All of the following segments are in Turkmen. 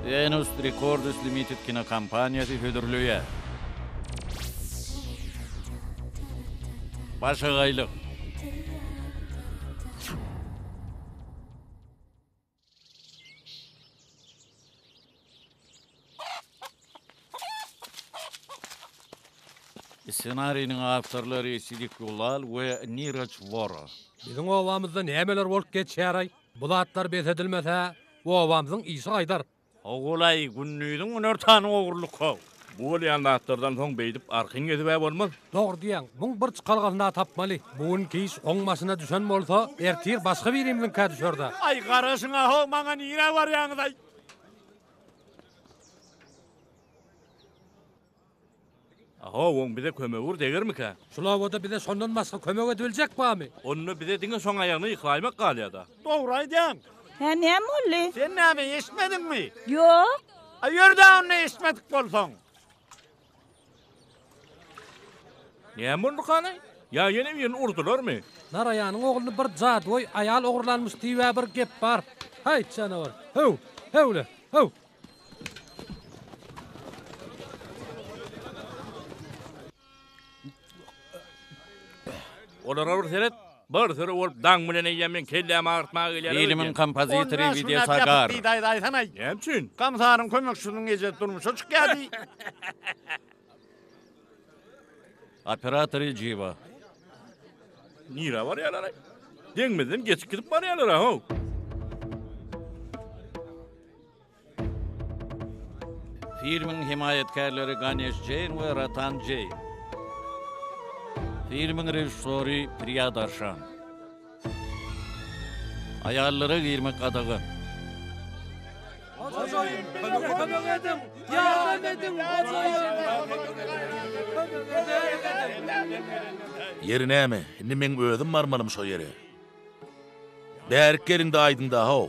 Venus Records Limited kinokompaniyasi hödürlüğe. Başagaylık. Senarinin avtorları Sidik Yolal ve Niraç Vora. Bizim ovamızda nemeler bolup geçýäray? Bu atlar besedilmese, bu ovamızın iyisi aydar. Oğulay günnüydün önörtanı oğurluk hov. Bu ýanda atlardan soň beýdip arkyn gezip bolmaz. Dogry diýen, muň bir çykalgyna tapmaly. Bugun keýiş oňmasyna düşen bolsa, ertir başga bir ýerden ka düşerdi. Ay garaşyňa hov, maňa nire var ýaňyday? Aha, oň bize kömek ur degermika? Şulawada bize şondan başga kömek ediljek bami? Onu bize diňe soň aýagyny ýyklaýmak galýada. Dogry aýdýan. Ha näme boldy? Sen näme eşitmedin mi? Yok. Ay ýerde onu eşitmedik bolsaň. Näme boldy kany? Ya ýene birini urdularmy? Naraýanyň ogluny bir jadwoy aýal ogurlanmış diýip bir gep bar. Hay canavar. Höw, hewle, höw. Olara bir seret, bir sürü bolup daň bilen eýemen kelläme agyrtmagy gelýär. Filmin kompozitory Video Sagar. Näme üçin? Kamsaryň kömekçisiniň eje durmuşa çykýardy. Operatory Jiva. Nira var ýalar. Deňmeden geçip gidip barýarlar ha. Filmin himayetkarları Ganesh Jain ve Ratan Jain. Filmin rejissörü Priya Darshan. Ayarları 20 kadagın. Yeri näme? Indi men özüm marmalym şo ýere. Bärkerinde aýdynda haw.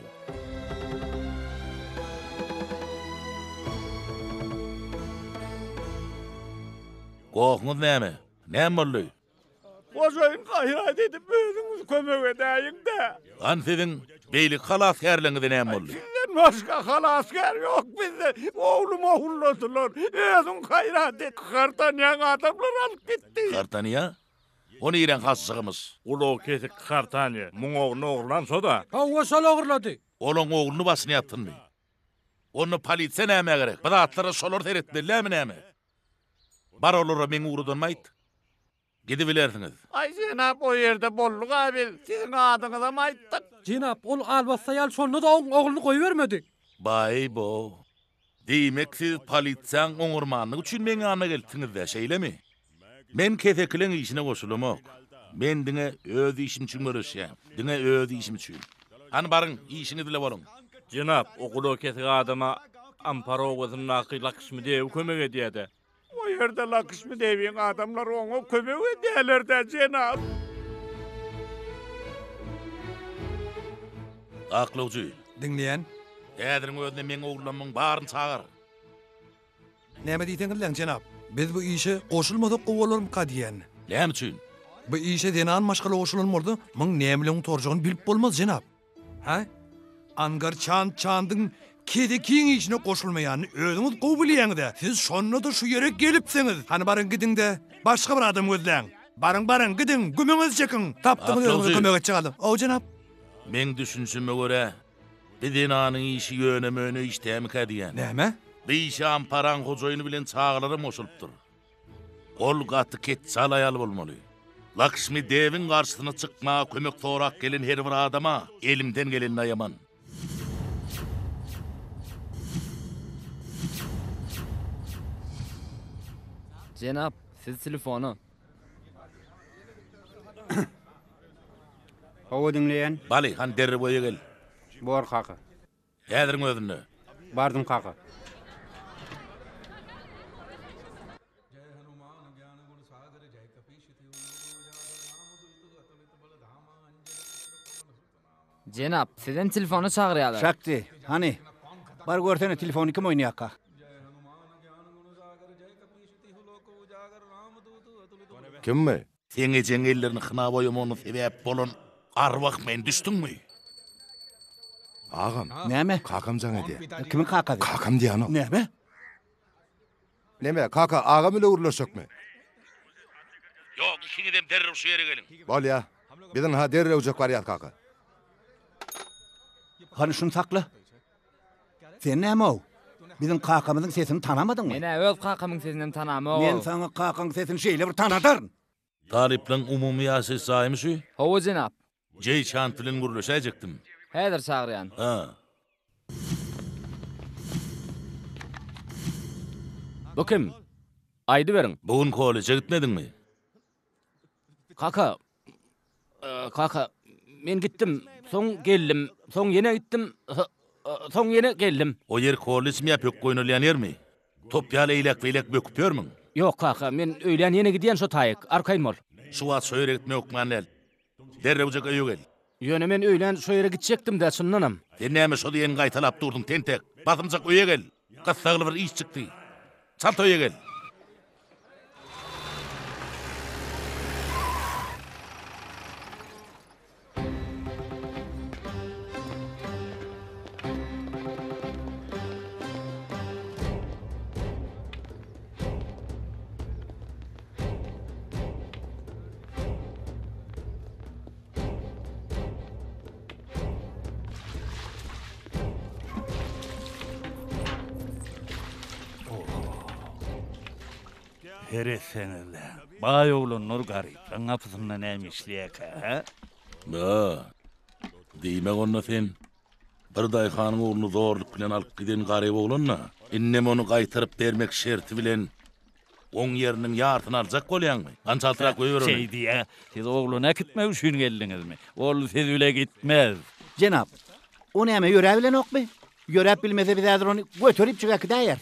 Goýňyz näme? Näme boldy? Hoşayın gayret edip özünüz kömek edäýin-de. An siziň beýlik halaskerliňiz näme boldy? Sizden başka halasker yok bizde. Oğlum oğulladılar. Özün gayret et. Kartanyan adamlar alıp gitti. Kartaniýa? Onu ýeren hassygymyz. Ulu kesik kartany, muň ogluny ogurlansa da. Ha oşal ogurlady. Olaň ogluny basyna ýatdynmy? Onu polisiýa näme gerek? Bir atlara şolar teretdirlermi näme? Bar olara meň urudanmaýdy. Gidip bilersiňiz. Ay Cenab o yerde bolluk abi. Sizin adyňyza mı aýtdyk? Cenap, ol albatsa ýal şonu da ogluny goýbermedi. Bay bo. Diýmek siz polisiýaň oňurmanlygy üçin meň ýanyma geldiňiz-de, şeýlemi? Men kesekliň işine goşulamak. Men diňe öz işim üçin görüşýär. Diňe öz işim üçin. Hani barın, işini dile bolun. Cenap, okulu kesik adama amparo gözüň nakylakysmy diýip kömek edýärdi. O yerde Lakışmı deviyen adamlar ona kömek ederler de Cenab. Aklyjy. Dinleyen, Häziriň özüne meň oglanmaň baryny çagar. näme diýdiňiz jenap? Biz bu işe goşulmadyk gowalarym ka diýen. Näme üçin? Bu işe denan maşgala goşulmady, muň nämeleň torjagyny bilip bolmaz jenap. Ha? Angar çandyň kedi kiň işine goşulmaýany özüňiz gowy bilýäňiz. Siz şonda da şu ýere gelipsiňiz. Hani barın gidin-de başga bir adam gözläň. Barın gidin, gümüňiz çekin. Tapdyňyz özüňiz kömek etjek. O jenap. Men düşünsüme göre bizin anyň işi ýönemöne iştämika diýen. Näme? Bu işi amparan hojaýyny bilen çağlarym oşulupdyr. Ol gaty ketçe alaýaly bolmaly. Lakşmi devin garşysyna çykma, kömek sorak gelen her bir adama elimden geleni aýaman. Cenap, siz telefonu. Hawa dinleyen, Bali, han derre boýa gel. bor kaka. Häziriň özünde. Bardım kaka. Cenap, sizden telefonu çağırýarlar. Şakti, hani? Bar görsene telefonu kim oynayaka? Kimmi? Sen ejeng ellerini hına boýamany sebäp bolan arwak men düşdüňmi? Ağam. Näme? Kakam sana de. Kimin kakadı? Kakam diýano. Näme? Neme kaka ağam ile uğurlaşak mı? Yok, işini dem derrew şu yere gelin. Bol ya. Bizden ha derre ucak var ya kaka. Hani şunu sakla. Sen näme o? Bizim kakamızın sesini tanamadın mı? Mene öz kakamın sesinden tanamam. Men sana kakanın sesini şeýle bir tanadaryn. Taliplin umumy ases saýmy şu? Howa jenap. Jey çant bilen gurlaşajakdym. Häzir çagyrýan. Ha. Bu kim? Aydy beriň. Bugun kollaja gitmedinmi? Kaka. Kaka, men gittim. Soň geldim. Soň ýene gittim. Soň ýene geldim. O yer kollaj mi ýapyk goýnulýan ýermi? Top ýaly eýlek beýlek böküp ýörmüň? Yok kaka, men öýlen ýene gidýän şo taýyk. Arkaýym ol. Şu wagt söýre gitmek okman el. Derre ucak öýe gel. Ýöne men öýlen şo ýere gitjekdim de şundanam. Sen näme şo diýen gaýtalap durdyň tentek. Batymjak öýe gel. Gassagly bir iş çykdy. Çalt öýe gel. Hereseniz Bay oğlun Nur garip. Anapısında neymiş ha? Ba. Diýmek onda sen. Bir daýhanyň oğluny zorluk bilen alyp giden garyp oğlunna. Innem onu gaýtaryp bermek şerti bilen oň ýeriniň ýartyny aljak bolýarmy? Ançaltyrak goýber onu. Şey diye, siz oğluna gitmek üçün geldinizmi? Oğlu siz öyle gitmez. Cenap, o näme ýöre bilen okmy? Ýörep bilmese biz häzir onu götürip çygaky daýar.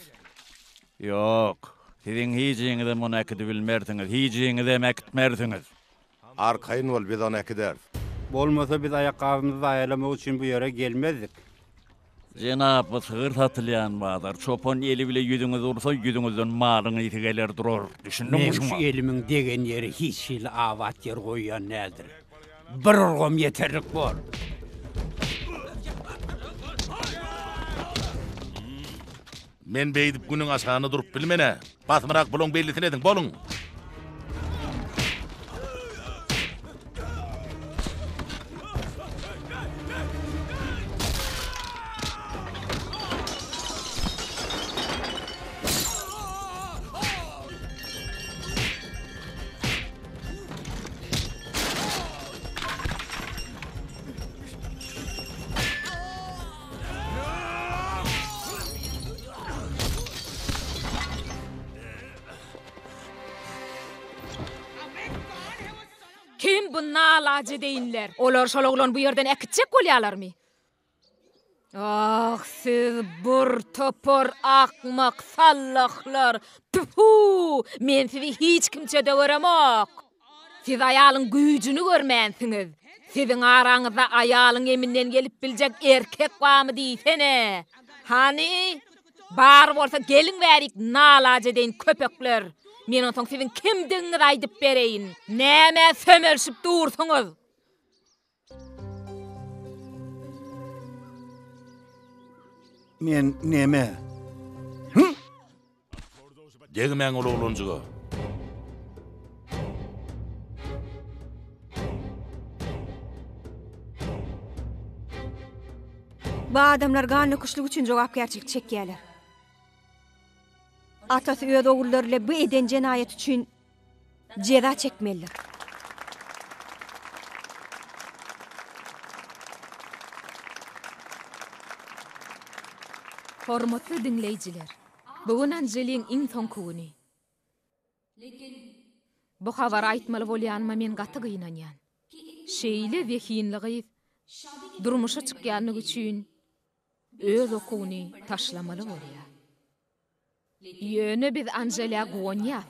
Yok. Sizin hiçiňizi muny ekidi bilmerdiňiz, hiçiňizi mekitmerdiňiz. Arkaýyn ol biz onu ekeder. Bolmasa biz ayakkabımızı ayalamak için bu yere gelmezdik. Cenab-ı sığır satılyan bağlar. Çopon eli bile yüzünüz olursa yüzünüzden malını itigeler durur. Düşündün mü şuna? Şu elimin degen yeri hiç şeyle avat yer koyuyan nedir? Bir orgum yeterlik bol. Men beýdip günüň aşagyny durup bilmene. Batmyrak bolun bellisin edin, bolun. Kim bu nalaje deyinler? Olar şol oglan bu yerden ekitjek bolýarlarmy? Ah, siz bur topor akmak sallaklar. Puhu! Men sizi hiç kimçe döweremok. Siz aýalyň güýjüni görmänsiňiz. Siziň araňyzda aýalyň eminden gelip biljek erkek bamy diýsene. Hani? Bar bolsa gelin berik nalaje deyin köpekler. Men onsoň siziň kimdiňizi aýdyp bereýin. Näme sömerşip dursuňuz? Men näme? Degmeň ol oglunjuga. Bu adamlar ganlykçylyk üçin jogapkärçilik çekýärler. Atasy öz ogullaryle bu eden jenaýat üçin jeza çekmeliler. Hormatly dinleýijiler. Bugun Anjeliň iň soňky güni. Bu habar aýtmaly bolýanma men gaty gynanýan. Şeýle wehinligi durmuşa çykýanlygy üçin öz okuny taşlamaly bolýar. Ýöne biz Anjeliä goňýar.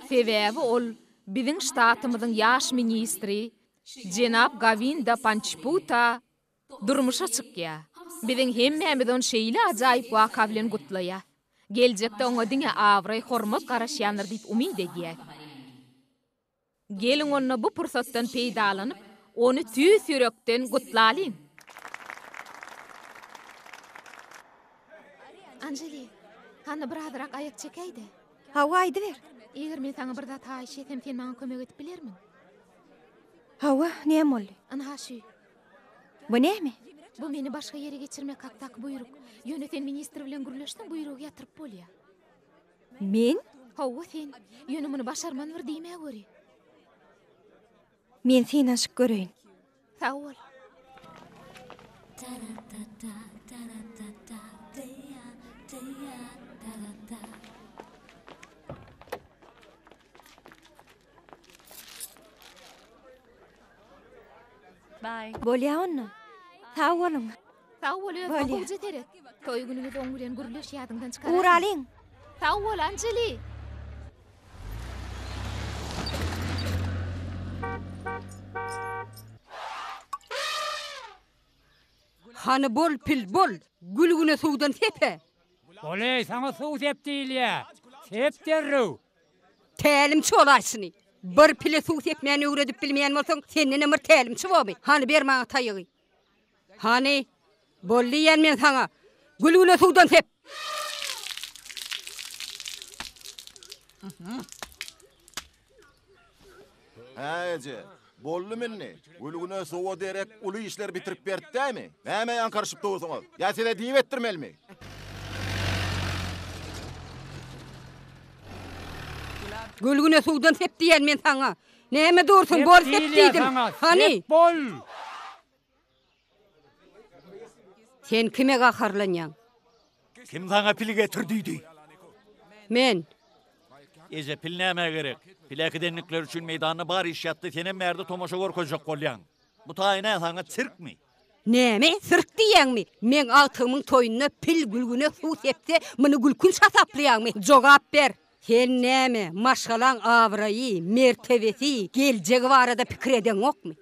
Sebäbi ol biziň ştatymyzyň ýaş ministri Jenap Gavinda Panchputa durmuşa çykýar. Biziň hemmämiz on şeýle ajaýyp waka bilen gutlaýar. Geljekde oňa diňe awry hormat garaşýanlar diýip umyd edýär. Gelin onna bu pursatdan peýdalanyp, onu tüýs ýürekden gutlalyn. Anjeli, hana biradırak ayak çekeydi. Hawa aydı ver. Eger men sana bir zat haýyş etsem, sen maňa kömek edip bilermiň? Hawa näme boldy? Ana şu. Bu näme? Bu meni başga ýere geçirmek hakdak buyruk. Ýöneten ministr bilen gürleşdim, buyrugy ýatyryp bolýar. Men? Hawa sen, ýönümini başarman bir diýme göri. Men seni aşyk göreýin. Sag bol. Bye. Bolýa onu. Sag bolun. Sag bol, Bolýa. bu jeterek. Toy günüňiz oň bilen gürleş ýadyňdan çykar. Uralyň. Sag bol, Anjeli. Hani bol pil bol, gülgüne suwdan sepe. Oley, sana suw sep diýilýär. Sep derrew. Tälimçi olaýsyny. Bir pile suw sepmäni öwredip bilmeýän bolsaň, senden emir tälimçi bolby. Hani ber maňa taýygy. Hani bolýan men sana. Gülgüne suwdan sep. Ece, bollu minni. Gülgüne sowa derek uly işler bitirip berdi mi? Näme ýan karşyp dowsaňyz? Ya sene diýip etdirmelmi? Gülgüne suwdan sep diýen men sana. Näme dursun, bol sep diýdim. Hani? Bol. Sen kime gaharlanýan? Kim sana pil getirdi? Men. Ece pil näme gerek? Pilekidenlikler üçün meydanyny bar iş ýatdy, sene märde tomaşa gorkojak bolýan. Bu taýyna sana sirk mi? Näme? Sirk diýenmi? Men agtymyň toýunyna pil gülgüne suw sepse, muny gülkün sasaplaýanmy? Jogap ber. Sen näme? Maşgalan awraýy, mertebesi, geljegi barada pikir eden okmy?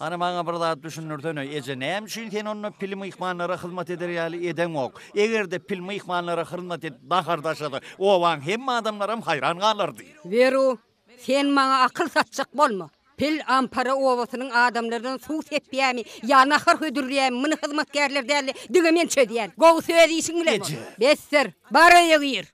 Ana maňa bir zat düşünürden, Ece näme üçin sen onu pil myhmanlara hyzmat eder ýaly eden ok? Egerde pil myhmanlara hyzmat edip dahardaşady, o waň hemme adamlaram hayran galardy. Veru, sen maňa akyl satjak bolma. Pil ampara owasynyň adamlarynyň suw sepýämi, ýa nahar hödürýämi, muny hyzmatgärler däli, dige men çödýän. Gowy söýdýsiň bilen. Besser, baraýa gyr.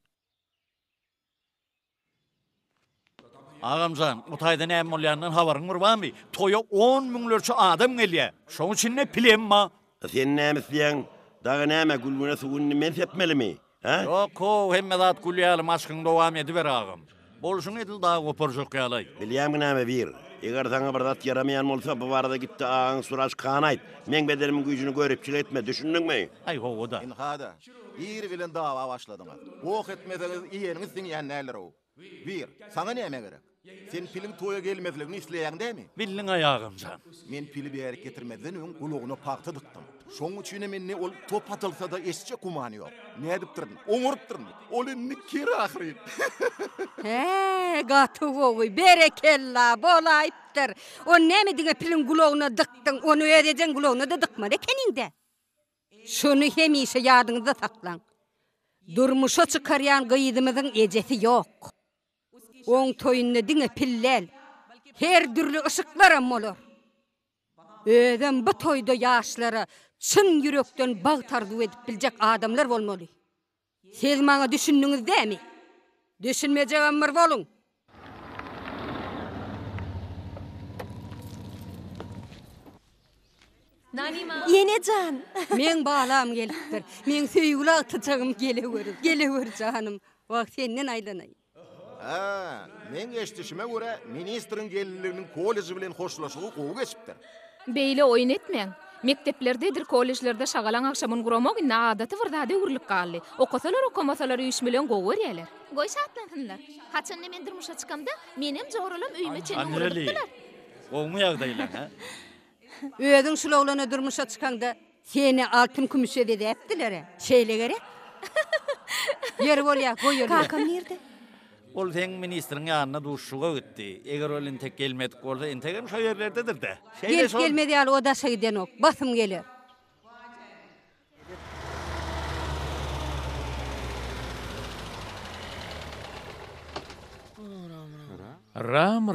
Agamcan, bu taýda näme bolýandan habaryň barmy? Toýa 10 miňlerçe adam gelýär. Şoň üçin ne pilemma? Sen näme diýen? Daga näme gülgüne suwuny men sepmelimi? Ha? Yok, o hemme zat gülýäli maşkyň dowam ediber agam. Bolşuň edil daha goparjak ýaly. Bilýäm näme bir. Eger sana bir zat yaramayan bolsa bu barada gitdi ağın suraş kanaýt. Men bedelimin güýjüni görüp çyk etme, düşündiňmi? Ay o da. İnhada. Bir bilen dawa başladyňar. Ok etmeseňiz iýeniňiz diňýän näler o? Bir, sana näme gerek? Sen film toya gelmezligini isleýän dämi? Bildin ayağımcan. Men pili bäri getirmezden öň gulugyna pakty dykdym. Şoň üçin menne ol top atylsa da esçe kumany ýok. Ne edip duryn? Oňurup duryn. Ol inni kiri ahyryn. He, gaty gowy, berekella, bolaýpdyr. O näme diňe pilin gulugyna dykdyň, onu örejen gulugyna da dykma dekeninde. Şunu hemişe ýadyňyzda saklaň. Durmuşa çykarýan gyýdymyzyň ejesi ýok. Oň toýunyna diňe pillel, her türlü ışıklar bolar. Ödem bu toýda ýaşlara çyn ýürekden bag tardyp edip biljek adamlar bolmaly. Siz maňa düşündiňiz dämi? Düşünmejegem bir boluň. Yenecan. Men balam gelipdir. Men söýgüli atyjagym gelewer canım. Wagt senden aýlanaý. Ha, men eşdişime göre ministrin gelinliginin koleji bilen hoşlaşygy gowy geçipdir. Beýle oýun etmeň. Mekteplerdedir, kolejlerde şagalan akşamyn guramak inne adaty bir zada öwürlik galdy. Okasalar okamasalar üýüş bilen gowy berýärler. Goý şatlansynlar. Haçan men durmuşa çykamda menem jogralam öýüme çenip durdylar. Oňmy ýagdaýlar ha? Öýüň şulawlana durmuşa çykanda seni altyn kümüş edipdiler. Şeýle gerek. Yer bolýar, goýur. Kakam nerede? Ol sen ministrin ýanyna duşşuga gitdi. Eger ol intek gelmedik bolsa integem şo ýerlerdedir de. Gelmedi ýaly o da şeýden ok. Basym geler. Ram.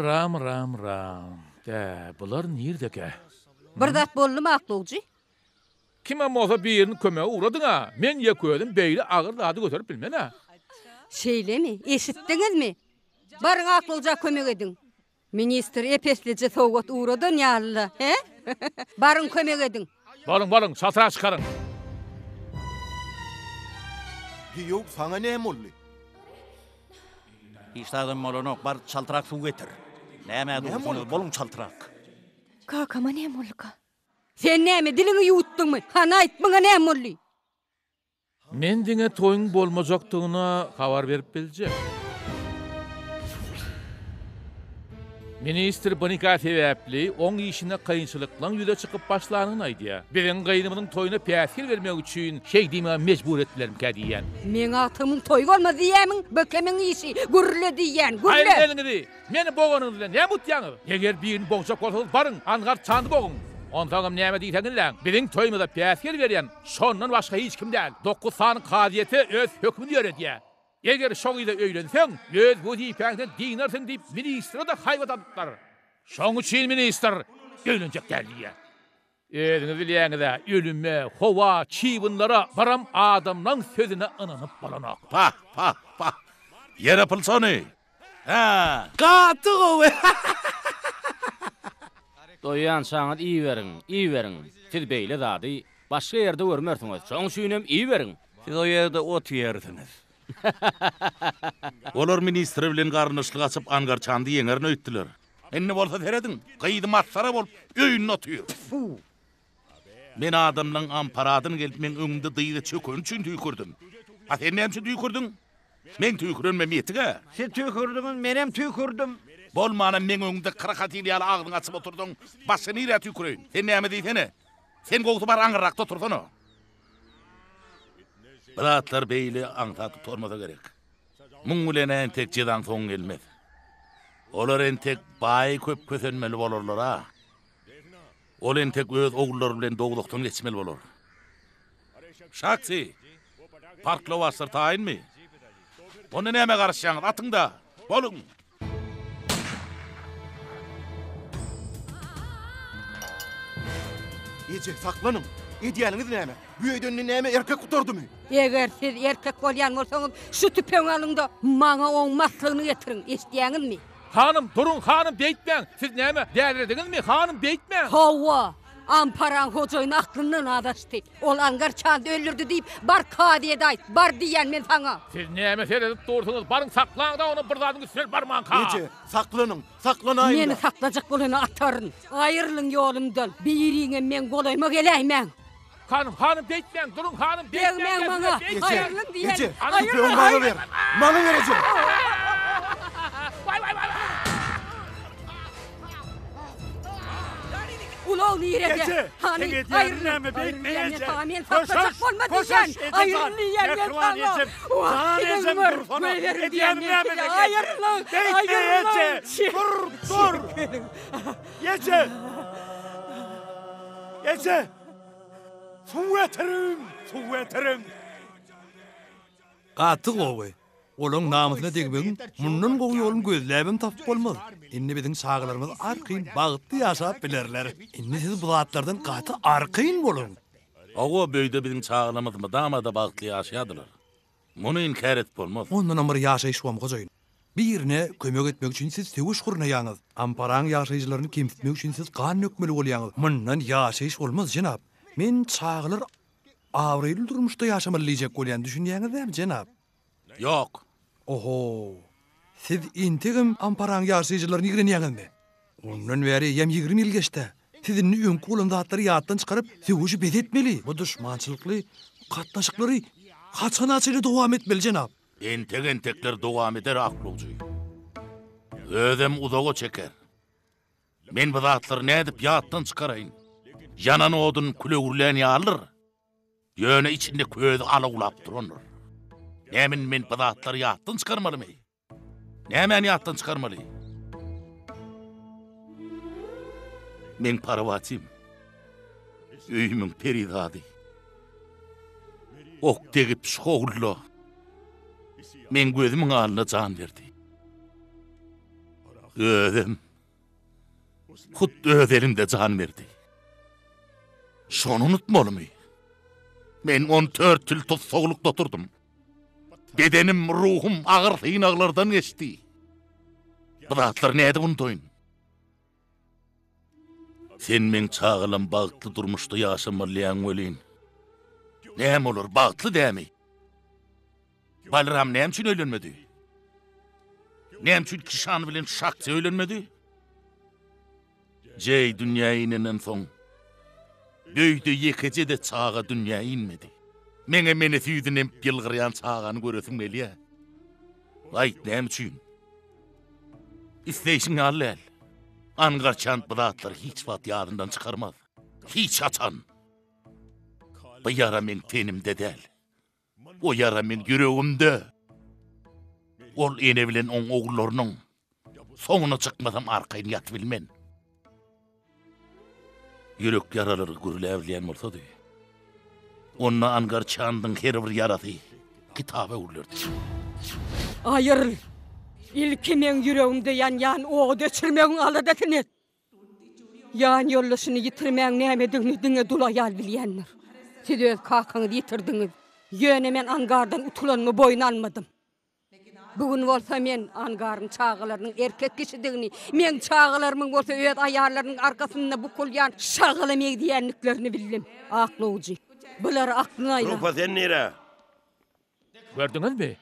De, bular nirdeke? Bir zat boldymy aklawjy? Kime olsa bir yerini kömeğe uğradın ha. Men yeköydim beýle agyr zady götürüp bilmen ha. Şeýle mi? Eşitdiňiz mi? Barın aklylja kömek edin. Minister epeslice sowgat uğradan ýaly, he? Barın kömek edin. Barın, çatıra çıkarın. Diýip sana näme boldy? İştadım molonok bar çaltırak su getir. Näme dursunuz bolun çaltırak. Kakama näme bolka? Sen näme dilini ýutdyňmy? Hana aýt, muňa näme boldy? Men diňe toýuň bolmajakdygyna habar berip biljek. Minister Bonika sebäpli oň işine kayınçılıklan ýüze çykyp başlanyny aýdýar. Biziň gaýnymyň toýuna päsir bermek üçin şeý diýme mejbur etdilerim kädiýän. Men atymyň toý bolmaz diýämiň, bökemiň işi gürle diýän, gürle. Haýr elňidi, meni boğanyň bilen näme utýaňyz? Eger birini boğjak bolsaňyz barın, angar çandy boğun. Ondan näme diýseňizler? Biziň toýumyzda päsir berýän şondan başga hiç kim däl. 9 sany kaziýeti öz hökmüni ýöretýär. Eger şoňyda öýlenseň, öz bu diýpäňden diňersiň diýip ministra da haýbat atdylar. Şoň üçin minister öýlenjek däldiýär. Özüňiz bilýäňiz-de, ölüme, howa, çiwinlara baram adamlaň sözüne inanyp bolanak. Pah. Yer apylsany. Ha, Gaty gowy. Doýan şaňat iyi beriň. Siz beýle zady başga ýerde görmersiňiz. Şoň üçinem iyi beriň. Siz o ýerde ot ýersiniz. Olar ministri bilen garnyşlyk açyp angar çandy ýeňerini öýtdiler. Enne bolsa terediň, gaýdy matsara bolup öýüne otýar. Men adamlaň amparadyny gelip men öňümde dyýdy çökün üçin tüýkürdüm. Ha sen näme üçin tüýkürdüň? Men tüýkürmem ýetige. Siz tüýkürdiňiz, men hem tüýkürdüm. Bolmana men öňümde 40 ýyl agyny açyp oturdyň. Başyny ýere tüýküreýin. Sen näme diýsene? Sen gowdy bar aňyrakda oturdyň. Bilatlar beýle aňtaty tormasa gerek. Muň bilen entek jedan soň gelmez. Olar entek baý köp kösenmeli bolarlar ha. Ol entek öz ogullary bilen dogdukdan geçmeli bolar. Şaksi, parkla wasır taýynmy? Onu näme garşýaňyz? Atyňda, bolun. Ece saklanın. Edýäniňiz näme? Bu öýden näme erkek gutardymy? Eger siz erkek bolýan bolsaňyz, şu tüpeň alyňda maňa oň maslygyny getiriň. Eşdiýäňizmi? Hanım, durun hanım beýtmeň. Siz näme? Dälirdinizmi? Hanım beýtmeň. Hawa, amparan hojaýyň aklyndan adaşdy. Ol angar çandy öldürdi diýip bar kadiýe aýt, bar diýen men saňa. Siz näme seredip durdyňyz? Barın saklaň da onu bir zadyň üstüne barmaň ka. Ece saklanın. Saklanaýyn. Meni saklajak bolany ataryn. Aýrylyň ýolumdan. Biriňe men golaýmak eläýmän. Hanım beýtmeň, durun hanım beýtmeň. Beýtmeň maňa. Aýrylyň diýen. Ece, tüpeň maňa ber. Maňa ber Ece. Vay. Ulan nirede? Ece, Hani sen edýäň näme beýtmeýänçe? Men saklajak bolma diýen. Aýrylyň ýerden saňa. Sanezem durfana. Edýäň näme? Aýrylyň. Ece, dur. Ece. Suwetirin. Gaty gowy. Olaň namusyna degmeň, mundan gowy ýolum gözläbim tapyp bolmaz. Indi biziň saglarymyz arkyn bagtly ýaşap bilerler. Indi siz bu zatlardan gaty arkyn bolun. Ogo beýde biziň çağlamyz madamada bagtly ýaşaýdylar. Muny inkar etip bolmaz. Ondan amyr ýaşaýşwam gojaýyn. Birine kömek etmek üçin siz tewiş gurnaýaňyz. Amparaň ýaşaýjylaryny kemsitmek üçin siz gan nökmeli bolýaňyz. Mundan ýaşaýyş bolmaz jenap. Men çağlar awryly durmuşda ýaşamaly diýjek bolýan düşünýäňizmi jenap? Yok. Oho. Siz intigim amparaň ýaşaýjylaryny ýigrenýäňizmi? Ondan bäri ýem 20 ýyl geçdi. Siziň öň kulun zatlary ýatdan çykaryp, sewüşi bezetmeli. Bu düşmançylykly gatnaşyklary haçanaçyly dowam etmeli jenap. Entekler dowam eder aklujy. Özüm uzaga çeker. Men bu zatlary nädip ýatdan çykaraýyn? Yanan odun külegürlän ýalyr. Ýöne içinde köz alagulap duranlar. Nämen men bu zatlary ýatdan çykarmalymy? Nämen ýatdan çykarmaly? Men Parvatim. Öýümüň peridady. Ok tegip şoğurlu. Men gözümün alına can verdi. Ödüm. Hut ödelimde can verdi. Şonu unutmalı mı? Men 14 yıl tutsaglykda oturdum. Bedenim, ruhum ağır hıynaglardan geçti. Bu zatlar näde undoyun? Sen men çağılan bagtly durmuşda yaşamalyan welin. Näme olur, bagtly dämi? Balram näme üçin ölenmedi? Näme üçin kişan bilen şakça ölenmedi? Jey dünýä inen soň Büyüdü yekece de çağa dünya inmedi. Mene meni süydünem pilgiryan çağanı görösüm gelýär. Ayt näme üçin? İsteyişin allel. Angarçan bıdatlar hiç vat yadından çıkarmaz. Hiç atan. Bu yara men tenimde del. O yara men yüreğimde. Ol ene bilen on oğullarının soňuna çykmasam arkaýyn ýat bilmen. Yürek yaraları gürüläwleýän bolsady. Onna Angarçandyň her bir yarasy kitaba urlerdi. Ayır. İlki men yüreğimde yan oğu döçülmeğin aladatını. Yan yollaşını yitirmeğin nämedigini diňe dulayal bilýänler. Siz öz kakanızı yitirdiňiz. Ýöne men Angardan utulanmy boyun almadım. Bugün bolsa men Angarın çağılarynyň erkek kişidigini, men çağılarymyň bolsa öz ayarlarynyň arkasynda bukylýan şagylamek diýenliklerini bildim. Akly uji. Bular aklyna aýlan. Rupa sen nere? Gördüňizmi?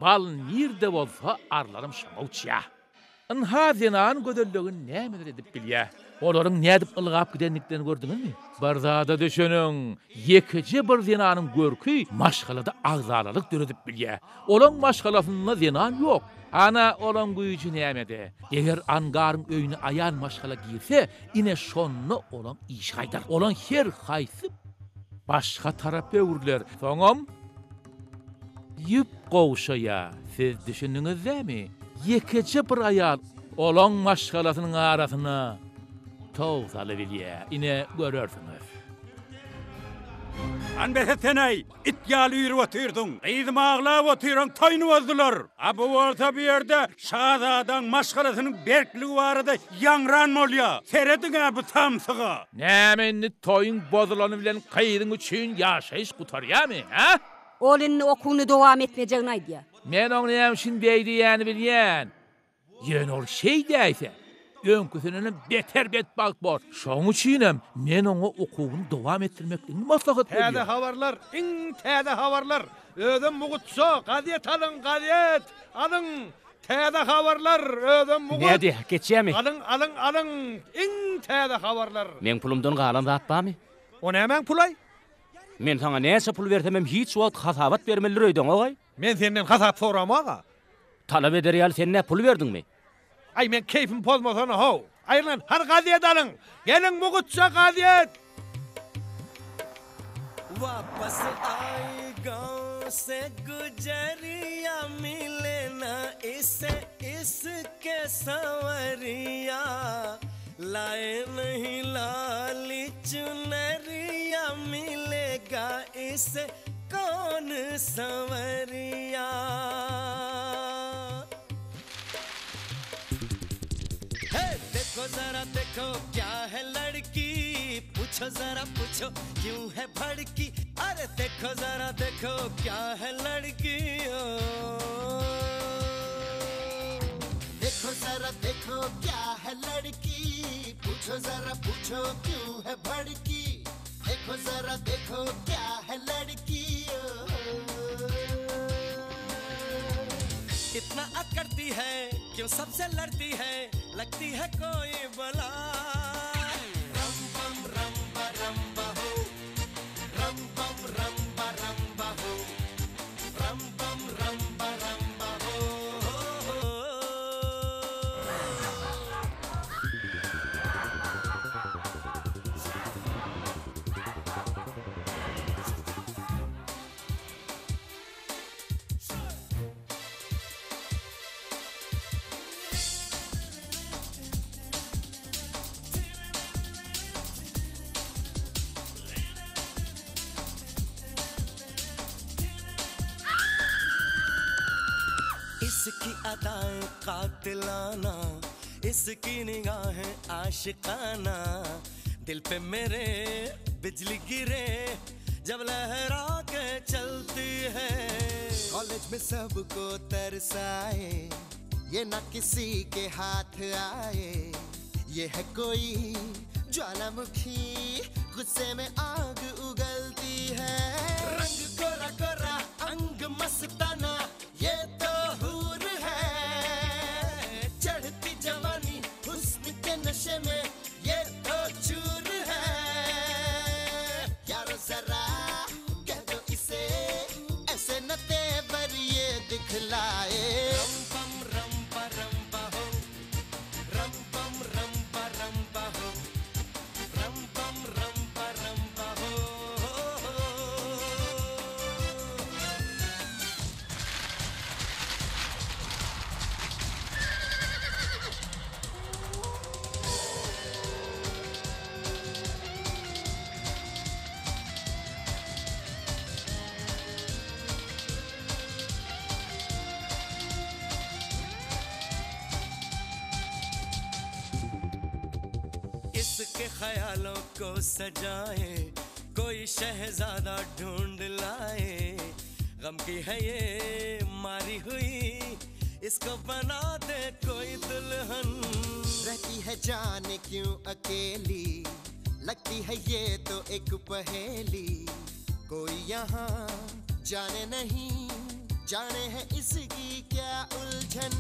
Bal nirde bolsa arlarym şamawçya. Hazynan gödellüğün nämedir edip bilýär. Olaryň nädip ılgap gidenliklerini gördüňizmi? Bir zada düşünüň, yekeje bir zinanyň görkü maşgalada agzalalyk döredip bilýär. Olaň maşgalasynda zinan ýok. Ana olan güýçi nämede? Eger Angaryň öýüne aýan maşgala girse, ine şonny olan iş gaýdar. Olan her haýsy başga tarapy öwürler. Soňam ýüp gowşaýa. Siz düşündiňizmi? Yekeje bir aýal olan maşgalasynyň arasyna tow saly bilýär. Ine görersiňiz. Anbehetenay, ityalı yürüp oturdun. Eýdim ağlap oturan toynu bozdular. Bu orta bir yerde şazadan maşgalasının berkligi barada ýangran bolýar. Serediňe bu tamsyga. Nämenni toyun bozulany bilen gaýryň üçin ýaşaýyş gutarýarmy, ha? Olinni okuny dowam etmejegini aýdýar. Men oňa näme üçin beýdiýäni bilýän. Ýöne ol şey däýse, öňküsünden beter betbagt bor. Şoň üçinem men oňa okuwyny dowam etdirmekden maslahat berýär. Täze habarlar, iň täze habarlar. Özüm bugutsa, gaziet alın, gaziet. Alın, täze habarlar, özüm bugut. Näde, geçýärmi? Alın, iň täze habarlar. Men pulumdan galan zat barmy? O nämen pulay? Men sana näçe pul bersemem hiç wagt hasabat bermeli röýdüň ogay. Men senden hasap soramaga. Talap ederýär sen ne pul berdiňmi? Ay men keyfim pozmasana ho. Aýlan, har gaziet alın. Gelin bugutsa gaziet. वापस आई गाँव से गुजरिया मिले ना इसे इसके संवरिया लाए नहीं लाली चुनरिया मिलेगा इसे कौन संवरिया देखो जरा देखो क्या है लड़की पूछो जरा पूछो क्यों है भड़की अरे देखो जरा देखो क्या है लड़की देखो जरा देखो क्या है लड़की पूछो जरा पूछो क्यों है भड़की देखो जरा देखो क्या है लड़की कितना अकड़ती है क्यों सबसे लड़ती है लगती है कोई बला रम बम रंबा रंबा हो रम बम रंबा रंबा हो रम बम रंबा रंबा हो इसकी अदाएं कातिलाना इसकी निगाहें आशिकाना दिल पे मेरे बिजली गिरे जब लहरा के चलती है कॉलेज में सबको तरसाए ये ना किसी के हाथ आए ये है कोई ज्वालामुखी गुस्से में आग उगलती है रंग गोरा गोरा अंग मस्ताना ये तो हूर है चढ़ती जवानी हुस्न के नशे में ये तो चूर है यारो जरा कह दो इसे ऐसे न तेवर ये दिखलाए रम पम रम हो रम पम रम हो रम पम रम हो इसके ख्यालों को सजाए कोई शहजादा ढूंढ लाए गम की है ये मारी हुई इसको बना दे कोई दुल्हन रहती है जाने क्यों अकेली लगती है ये तो एक पहेली कोई यहाँ जाने नहीं जाने है इसकी क्या उलझन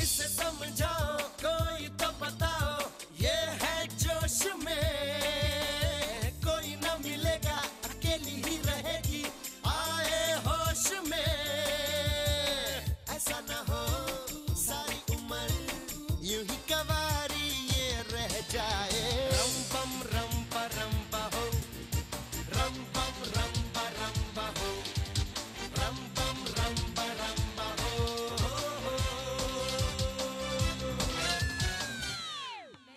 इसे समझाओ कोई तो बताओ ये है जोश में कोई न मिलेगा अकेली ही रहेगी आए होश में ऐसा न हो सारी उम्र यूं ही कवारी ये रह जाए रम पम हो रम पम हो रम पम हो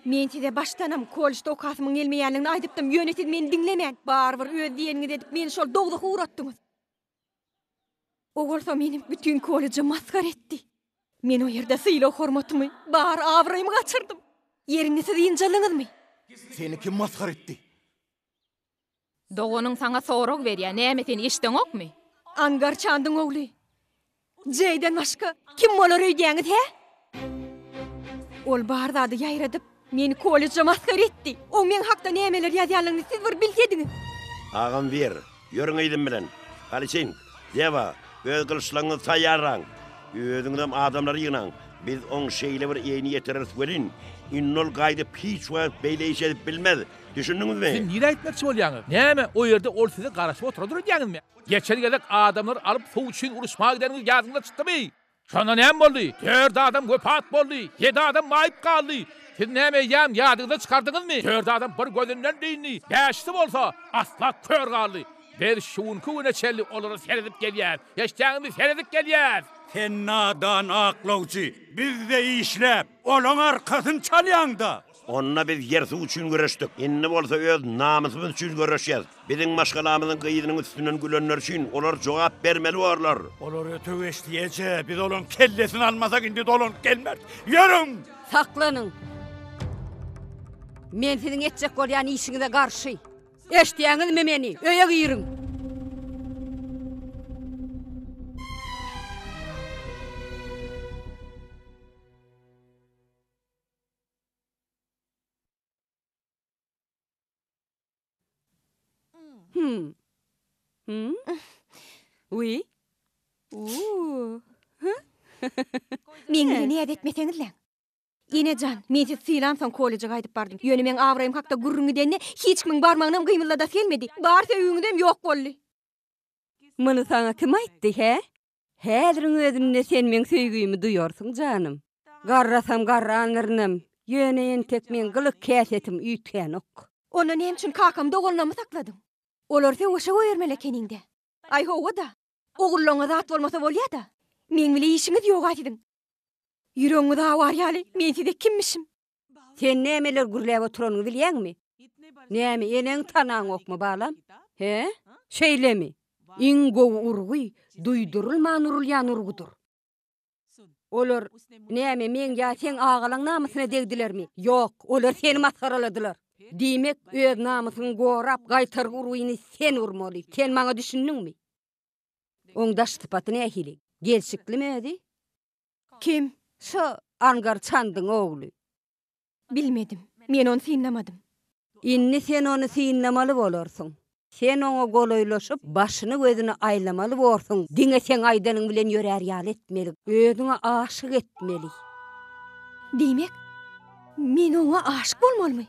Men size baştanam kolejde okasymyň gelmeýänligini aýdypdym. Ýönetim meni dinlemän. Barbyr öz diýeniňiz edip meni şol dogduky uratdyňyz. O bolsa menim bütün koleje maskar etdi. Men o ýerde syýla hormatymy, bar awraýymy gaçyrdym. Ýeriňi siz ýynjalaňyzmy? Seni kim maskar etdi? Dogonuň saňa sorag berýär. Näme seni eşdeňokmy? Angar çandyň ogly. Jeyden başga kim bolar öýdäňiz he? Ol bardady ýaýradyp meni koleje maskar etdi. O men hakda nämeler ýazýarlygyny siz bir bilsediňiz. Ağam ver, yörüň eýdim bilen. Haliçin, deva, öz kılıçlaryňy taýýarlaň. Özüňden adamlary ýynaň. Biz oň şeýle bir ýeni ýetirir welin. Innol gaýdyp hiç wagt beýleýiş edip bilmez. Düşündiňizmi? Sen nire aýtmakçy bolýaňyz? Näme o ýerde ol size garaşyp oturadyr diýäňizmi? Geçen gelek adamlar alıp suw üçin uruşmagy gideriniz ýadyňda çykdymy? Şonda näme boldy? 4 adam göpat boldy, 7 adam maýyp galdy. Siz näme ýam ýadyňda çykardyňyzmy? 4 adam bir gözünden diýni, 5-si bolsa asla kör galdy. Bir şuwunky güneçeli olary seredip gelýär. Ýeşdäňizi seredip gelýär. Sen nadan aklawçy, bizde işläp, olaň arkasyn çalýanda. Onna biz ýersi üçin göreşdik. Indi bolsa öz namysymyz üçin göreşýär. Biziň maşgalamyzyň gyýdynyň üstünden gülenler üçin olar jogap bermeli bollar. Olar ötüp eşdiýeje, biz olaň kellesini almasak indi dolan gelmez. Ýörüň! Saklanyň. Men siziň etjek bolýan işiňize garşy. Eşdiýäňizmi meni? Öýe gyýryň. Oui. Meňle näde etmeseňizler? Enejan, men siz sylan soň koleje gaýdyp bardym. Ýöne men awraýym hakda gurrungy denne hiç kimin barmagyna gymyllada gelmedi. Barsa öýüňdem ýok boldy. Muny saňa kim aýtdy he? Häziriň özünde sen men söýgüýümi duýarsyň janym. Garrasam garranyrnym. Ýöne entek men gylyk käsetim üýtgen ok. Onu näme üçin kakam dogulnamy sakladyň? Olar sen oşa goýarmele keninde. Ay howa da. Ogulluňa zat bolmasa bolýar da. Men bile işiňiz ýok aýdyň. Ýüregiňiz awar ýaly, men size kimmişim? Sen nämeler gürläp oturanyňy bilýärmi? Näme eneň tanaň okmy balam? He? Şeýlemi? Iň gowy urgy duýdurulman urulýan urgudur. Olar näme men ýa sen agalyň namysyna degdilermi? Ýok, olar seni maskaraladylar. Demek öz namusyny gorap gaýtar guruýyny sen urmaly. Sen maňa düşündiňmi? Oňdaş typaty nähili? Gelsikli ödi? Kim? Şo Angar Çandyň ogly. Bilmedim. Men onu synlamadım. Inni sen onu synlamaly bolarsyň. Sen oňa goloýlaşyp başyny gözüni aýlamaly bolsaň, diňe sen aýdanyň bilen ýörer ýal etmeli, özüňe aşyk etmeli. Demek men oňa aşyk bolmalymy?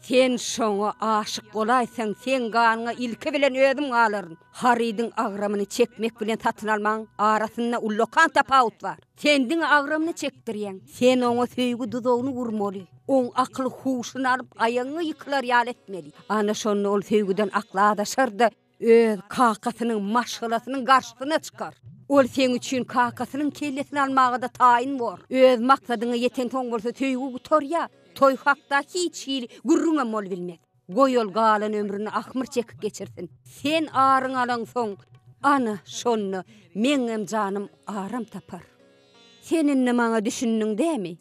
Sen şoňa aşyk bolaýsaň, sen ganyňa ilki bilen özüm galaryn. Haridyň agramyny çekmek bilen tatyn almaň arasynda ullokan tapawut bar. Sendiň agramyny çekdirýän, sen oňa söýgü dudogyny gurmaly. Oň akly huşyny alyp aýaňy ýykylar ýal etmeli. Ana şonu ol söýgüden akla adaşardy, öz kakasynyň maşgalasynyň garşysyna çykar. Ol sen üçin kakasynyň kellesini almagy da taýin bor. Öz maksadyňa ýeten toň bolsa söýgü gutorýa. Toy hakda hiç hili gurruna mol bilmez. Goyol galan ömrünü ahmır çekip geçirsin. Sen arın alan son, ana şonnu, menem canım aram tapar. Senin ne bana düşündün değil mi?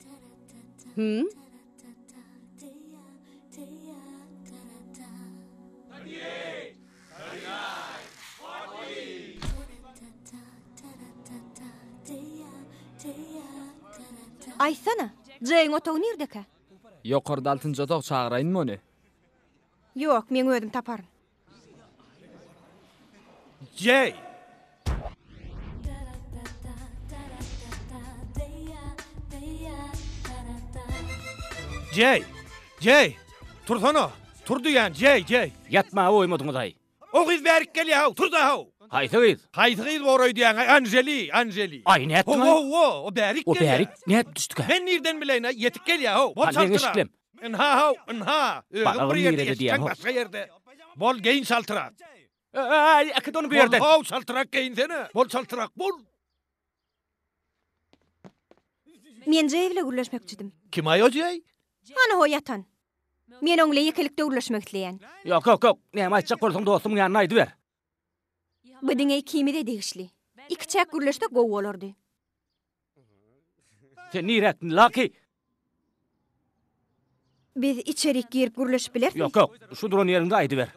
Hı? Aysana, Jay'ın otağı nerede? Yokarda 6-njy otaq çağıraýynmy ony? Yok, men özüm taparım. Jay. Jay. Tursana. Turdu yani Jay. Yatma oýmadyň daý. O kız berik gelýär, turdu haw. Haýsy Haýsy boroy diýen Anjeli. Ay näetdi? O berik O gelýär. berik näet düşdük? Ben nereden bileyim yetik gelýär haw. Bol Ben saltyra. eşitlim. Inha. Bagam Bir nerede ýerde diýen haw. başga ýerde. Bol geýin saltyra. Ay, akydony bu ýerden. Haw saltyrak geýin seni. Bol saltyrak bol. Men Jay bilen gürleşmekçidim. Kim aýo Jay? Ana ho yatan. Men oňla ýekelikde gürleşmek dileýän. Yok. Näme aýtjak bolsaň dostum ýanyna aýdy ber. Bu diňe kimi de degişli. İki çak gürleşde gow bolardy. Sen nirettin laki. Biz içerik girip gürleşip bilerdik. Yok. Şu duran ýerinde aýdy ber.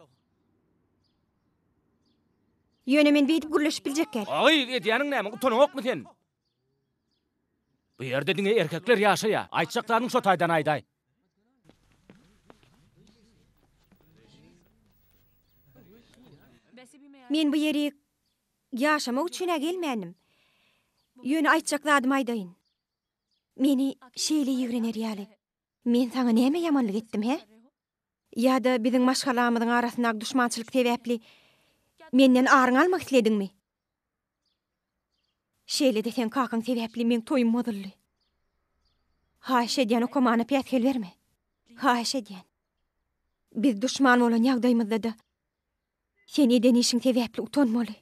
Ýöne men beýdip gürleşip biljek gel. Ay, edýäniň näme utanyň okmy sen? Bu ýerde diňe erkekler ýaşaýa. Aýtjaklaryň şo taýdan aýday. Men bu ýeri ýaşamak üçin gelmänim. Ýöne aýtjaklarym aýdaýyn. Meni şeýle ýigrener ýaly. Men saňa näme ýamanlyk etdim he? Ýa-da biziň maşgalamyzyň arasyndaky düşmançylyk sebäpli menden aryn almak isledingmi? Şeýle de sen kakaň sebäpli men toýum bozuldy. Haýş edýän o komana päskel berme. Haýş edýän. Biz düşman bolan ýagdaýymyzda da sen eden işin sebäpli utanmaly.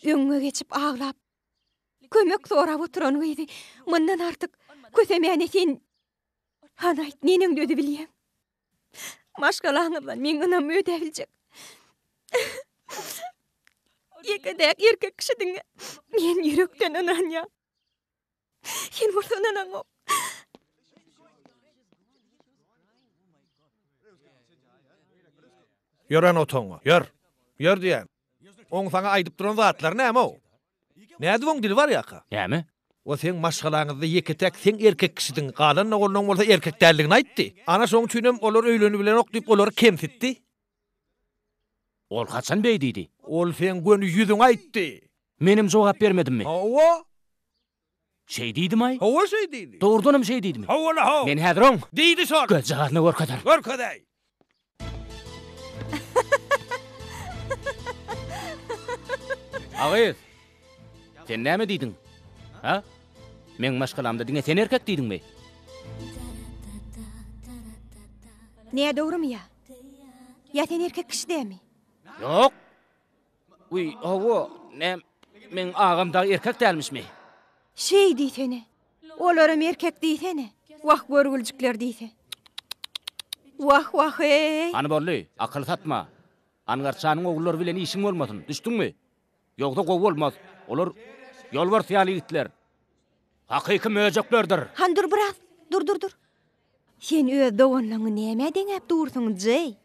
Öňe geçip ağlap, kömek sorap oturan gyzy mundan artyk kösemäne sen hanaýt nenem dödi bilýän. Maşgalaňyzdan men ynam öde biljek. Ýekedäk erkek kişidiň men ýürekden ynanýa. Sen bolsan ynanok. Ýören otoňa, ýör diýen. Oň saňa aýdyp duran zatlar näme o? Näde boň dil var ýaka? Näme? O sen maşgalaňyzda ýeketek sen erkek kişidiň galan ogluň bolsa erkekdärligini aýtdy. Ana şoň üçin olar öýlenip bilen okdyp olar kemsitdi. Ol kaçan beýdidi? Ol sen göni ýüzüň aýtdy. Menim jogap bermedimmi? Hawa. Şey diýdim ay? Hawa şey diýdi. Doğrudanam şey diýdim. Hawa. Men häzir oň. Diýdi şol. Göjagatyny görkedär. Görkedäy. Agyz. Sen näme diýdiň? Ha? Men maşgalamda diňe sen erkek diýdiňmi? Ne doğrumy ýa? Ya sen erkek kişidämi? Yok. Uy, hawa, men agamda erkek dälmişmi? Şey diýsene. Olaram erkek diýsene. Wah görgüljükler diýse. Wah ey. Hani bolly, akyl satma. Angarçanyň oglary bilen işiň bolmasyn, düşdüňmi? Ýogda gow bolmaz. Olar ýolbars ýaly gitler. Hakyky möjeklerdir. Han dur biraz. Dur. Sen öz doğanlağı näme deňep dursun jey?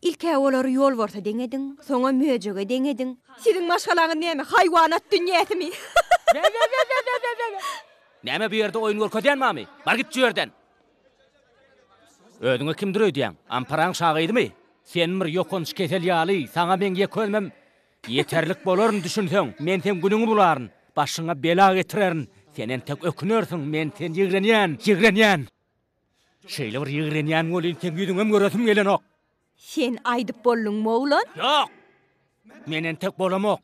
İlke olar yol varsa deňedin, soňa möjege deňedin. Siziň maşgalaňyz näme? Haýwanat dünýäsimi? Näme bu ýerde oýun görkezýänmi? Bar git ýerden. Ödüňe kimdir öýdýän? Amparaň şagydymy? Sen bir ýokunç kesel ýaly, saňa men ýekölmem. Yeterlik bolaryn düşünseň, men sen günüňi bularyn, başyňa bela getirerin. Senen tek ökünörsiň, men sen ýigrenýän. Şeýle bir ýigrenýän bolýan sen ýüzüňem göresim gelenok. Sen aýdyp bolluňmy oglan? Ýok. Menen tek bolamok.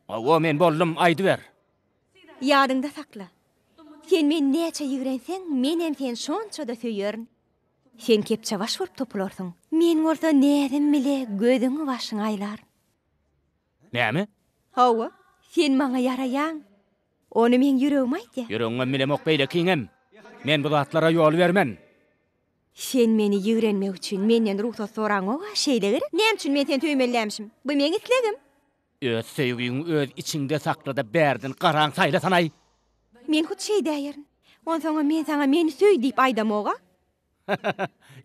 Awa men boldum, aýdy ber. Ýadynda sakla. Sen men näçe ýigrenseň, menem sen şonça da söýýärn. Sen kepçe baş borup topularsyň. Men gorsa nädem bile gözüňi başyň aýlar. Näme? Hawa, sen maňa ýaraýan. Onu men ýüregim aýtdy. Ýüregiňe bilemok beýle kiňem. Men bu zatlara ýol bermen. Sen meni ýigrenmek üçin menden ruhsat soraň oga şeýle gerek. Näme üçin men seni töýmellämişim? Bu meniň islegim. Öz söýgüň öz içinde saklada bärdin, garaň saýla sanay. Men hut şey däýerin. Onsoňa men saňa meni söý diýip aýdamoga.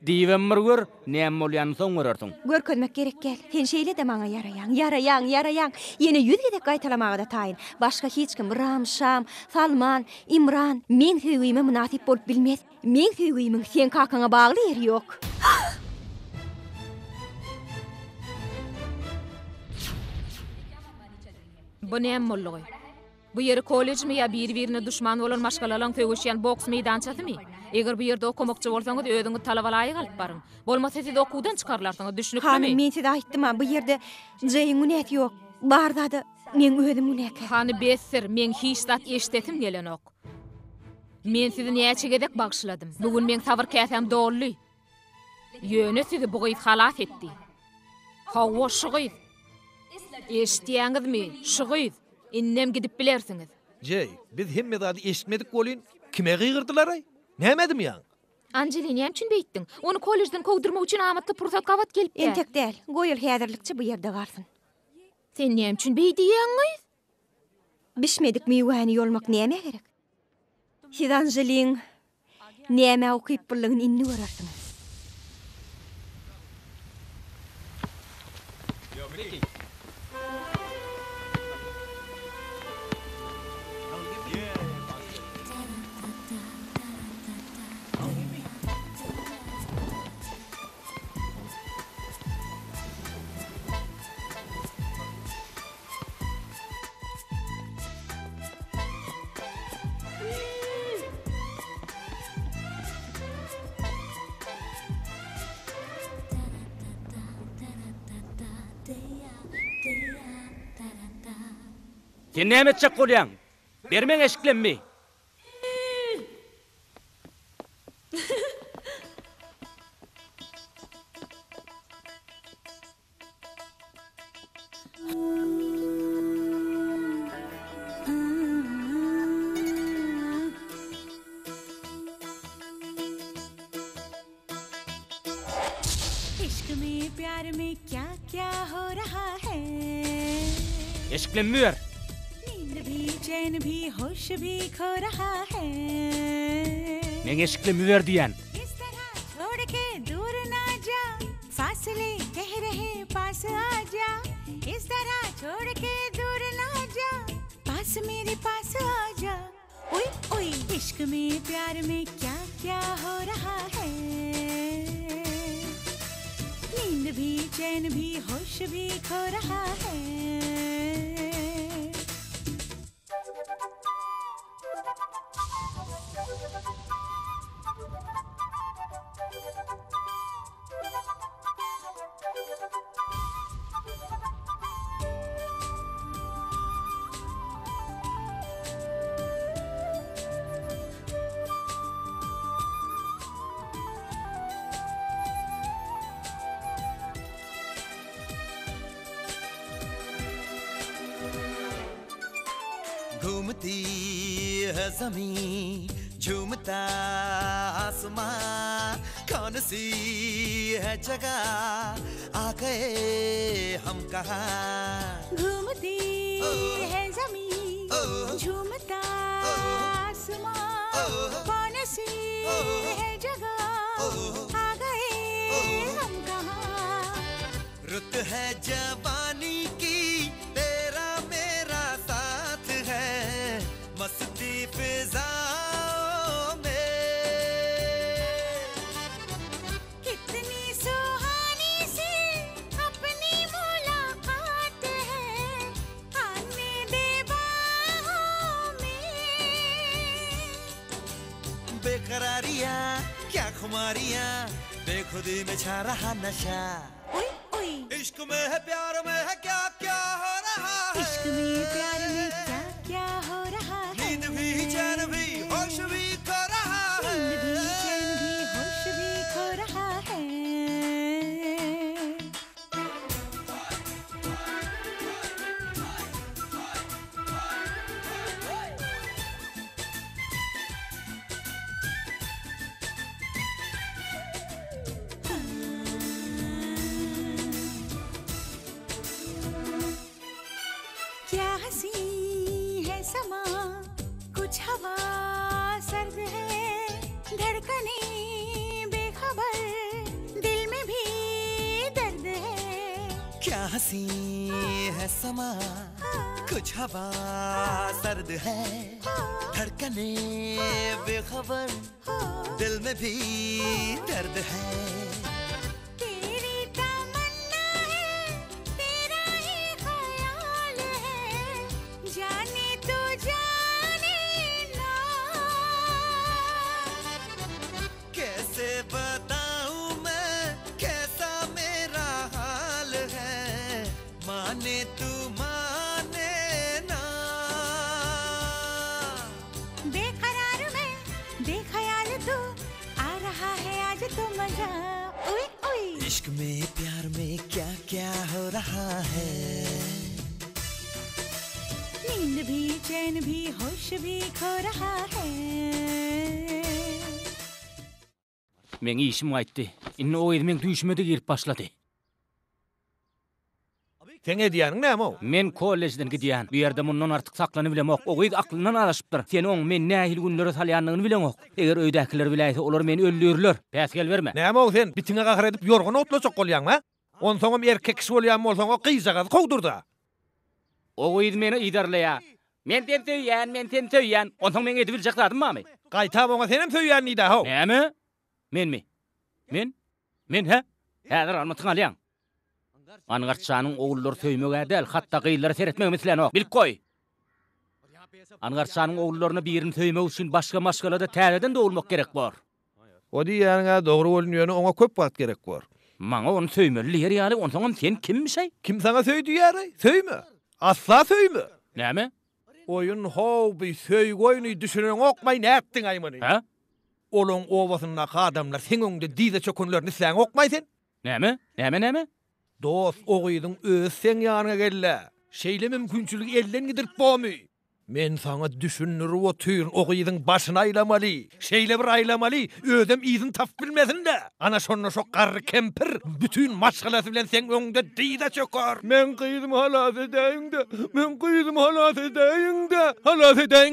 Diýem bir gör, näme bolýan soň görersiň. Görkezmek gerek gel. Sen şeýle de maňa ýaraýan. Ýene 100 gedek gaýtalamaga da taýyn. Başga hiç kim Ram, Şam, Salman, İmran, men söýgüme münasip bolup bilmez. Men söýgümiň sen kakaňa bagly ýeri ýok. Bu näme bolýar? Bu ýeri kollejmi ýa bir-birine düşman bolan maşgalalan tögüşýän boks meýdançasymy? Eger bu ýerde okumokçy bolsaňyz öýüňizi talabalaýy galyp baryň. Bolmasa siz okuwdan çykarlarsyňyz, düşünipmi? Hany men size aýtdym, bu ýerde jeýiň unet ýok. Bardady men özüm unek. Hany besir, men hiç zat eşdetim gelenok. Men sizi näçe gedek bagşladym. Bugün men sabır käsem dolly. Ýöne sizi bugyp halas etdi. Hawa şygyp. Eşdiýäňizmi? Şygyp. Innem gidip bilersiňiz. Jey, biz hemme zady eşitmedik bolýan. Kime gygyrdylar ay? Nämedim ýa? Anjeli näme üçin beýtdiň? Onu kollejden kowdurmak üçin amatly pursat gabat gelipdi. Entek däl, goýul häzirlikçi bu ýerde garsyn. Sen näme üçin beýdiýäňiz? Bişmedikmi ýöwäni ýolmak näme gerek? Siz Anjeliň näme okyp bolýan inni görersiňiz. Sen näme etjek bolýan? Bermeň eşiklenmi. इश्क में प्यार में क्या क्या हो रहा है Eşiklenmi ber. नींद भी चैन भी होश भी खो रहा है Men eşiklenmi ber diýän. इस तरह छोड़ के दूर ना जा फासले कह रहे पास आ जा इस तरह छोड़ के दूर ना जा पास मेरे पास आ जा ओए ओए इश्क में प्यार में क्या क्या हो रहा है नींद भी चैन भी होश भी खो रहा है घूमती है ज़मीं झूमता आसमां कौन सी है जगह आ गए हम कहाँ घूमती है ज़मीं झूमता आसमां कौन सी है बेकरारियां क्या खुमारियां बेखुदी में छा रहा नशा इश्क में है प्यार में है क्या क्या हो रहा है इश्क में प्यार में क्या क्या हो रहा है नींद भी चैन भी होश भी खो रहा है नींद भी चैन भी होश भी खो रहा है क्या हंसी है समा कुछ हवा सर्द है धड़कने बेखबर दिल में भी दर्द है क्या हंसी है समा कुछ हवा सर्द है धड़कने बेखबर दिल में भी दर्द है तेरी तमन्ना है तेरा ही ख्याल है जाने तो जाने ना कैसे बताऊं मैं कैसा मेरा हाल है माने तू माने ना बेकरार में बेख्याल तू आ रहा है आज तो मजा ओए ओए इश्क में प्यार में क्या क्या हो रहा है नींद भी चैन भी होश भी खो रहा है Men işim aytdy. Inne o men düşmedi girip başladı. Sen ediýäň näme o? Men kollejden gidýän. Bu ýerde mundan artyk saklanyp bilemok. O gyz aklyndan araşypdyr. Sen oň men nähil günleri salýanlygyny bilemok. Eger öýdäkiler biläýse olar meni öldürürler. Päs gel berme. Näme o sen? Bitine gahar edip yorgun otlaşak bolýanma? Onsoňam erkek kişi bolýan bolsaň o gyýjagazy kowdurda. O gyz meni idarlaýa. Men ten töýän. Onsoň men edip biljekdadym mı? Gaýta boňa senem söýýän ida ho. Näme? Men mi? Men ha? Häzir almatyň alýan. Angarçanyň ogullary söýmege däl, hatda gyýlary seretmege meselen ok. Bilip koy. Angarçanyň ogullaryny birini söýmek üçin başga maşgalada täzeden dowulmak gerek bar. O diýäňe dogry bolýany oňa köp wagt gerek bar. Maňa onu söýmeli ýaly, onsoň sen kimmişey? Kim sana söýdi ýary? Söýme. Asla söýme. Näme? Oyun hobi söýgoýny düşünen okmay näpdiň aýmany? Ha? Olong owasyna adamlar sen öňde diýde çökünlerini sen okmay sen? Näme? Dost ogydyň öz sen ýanyna gelle. Şeýle mümkinçiligi elden gidirip bolmy. Men sana düşünür otyr ogydyň başyna aýlamaly. Şeýle bir aýlamaly, özüm iýin tap bilmesin de. Ana şonda şo garry kempir bütün maşgalasy bilen sen öňde diýde çöker. Men gyýdym halat edäýin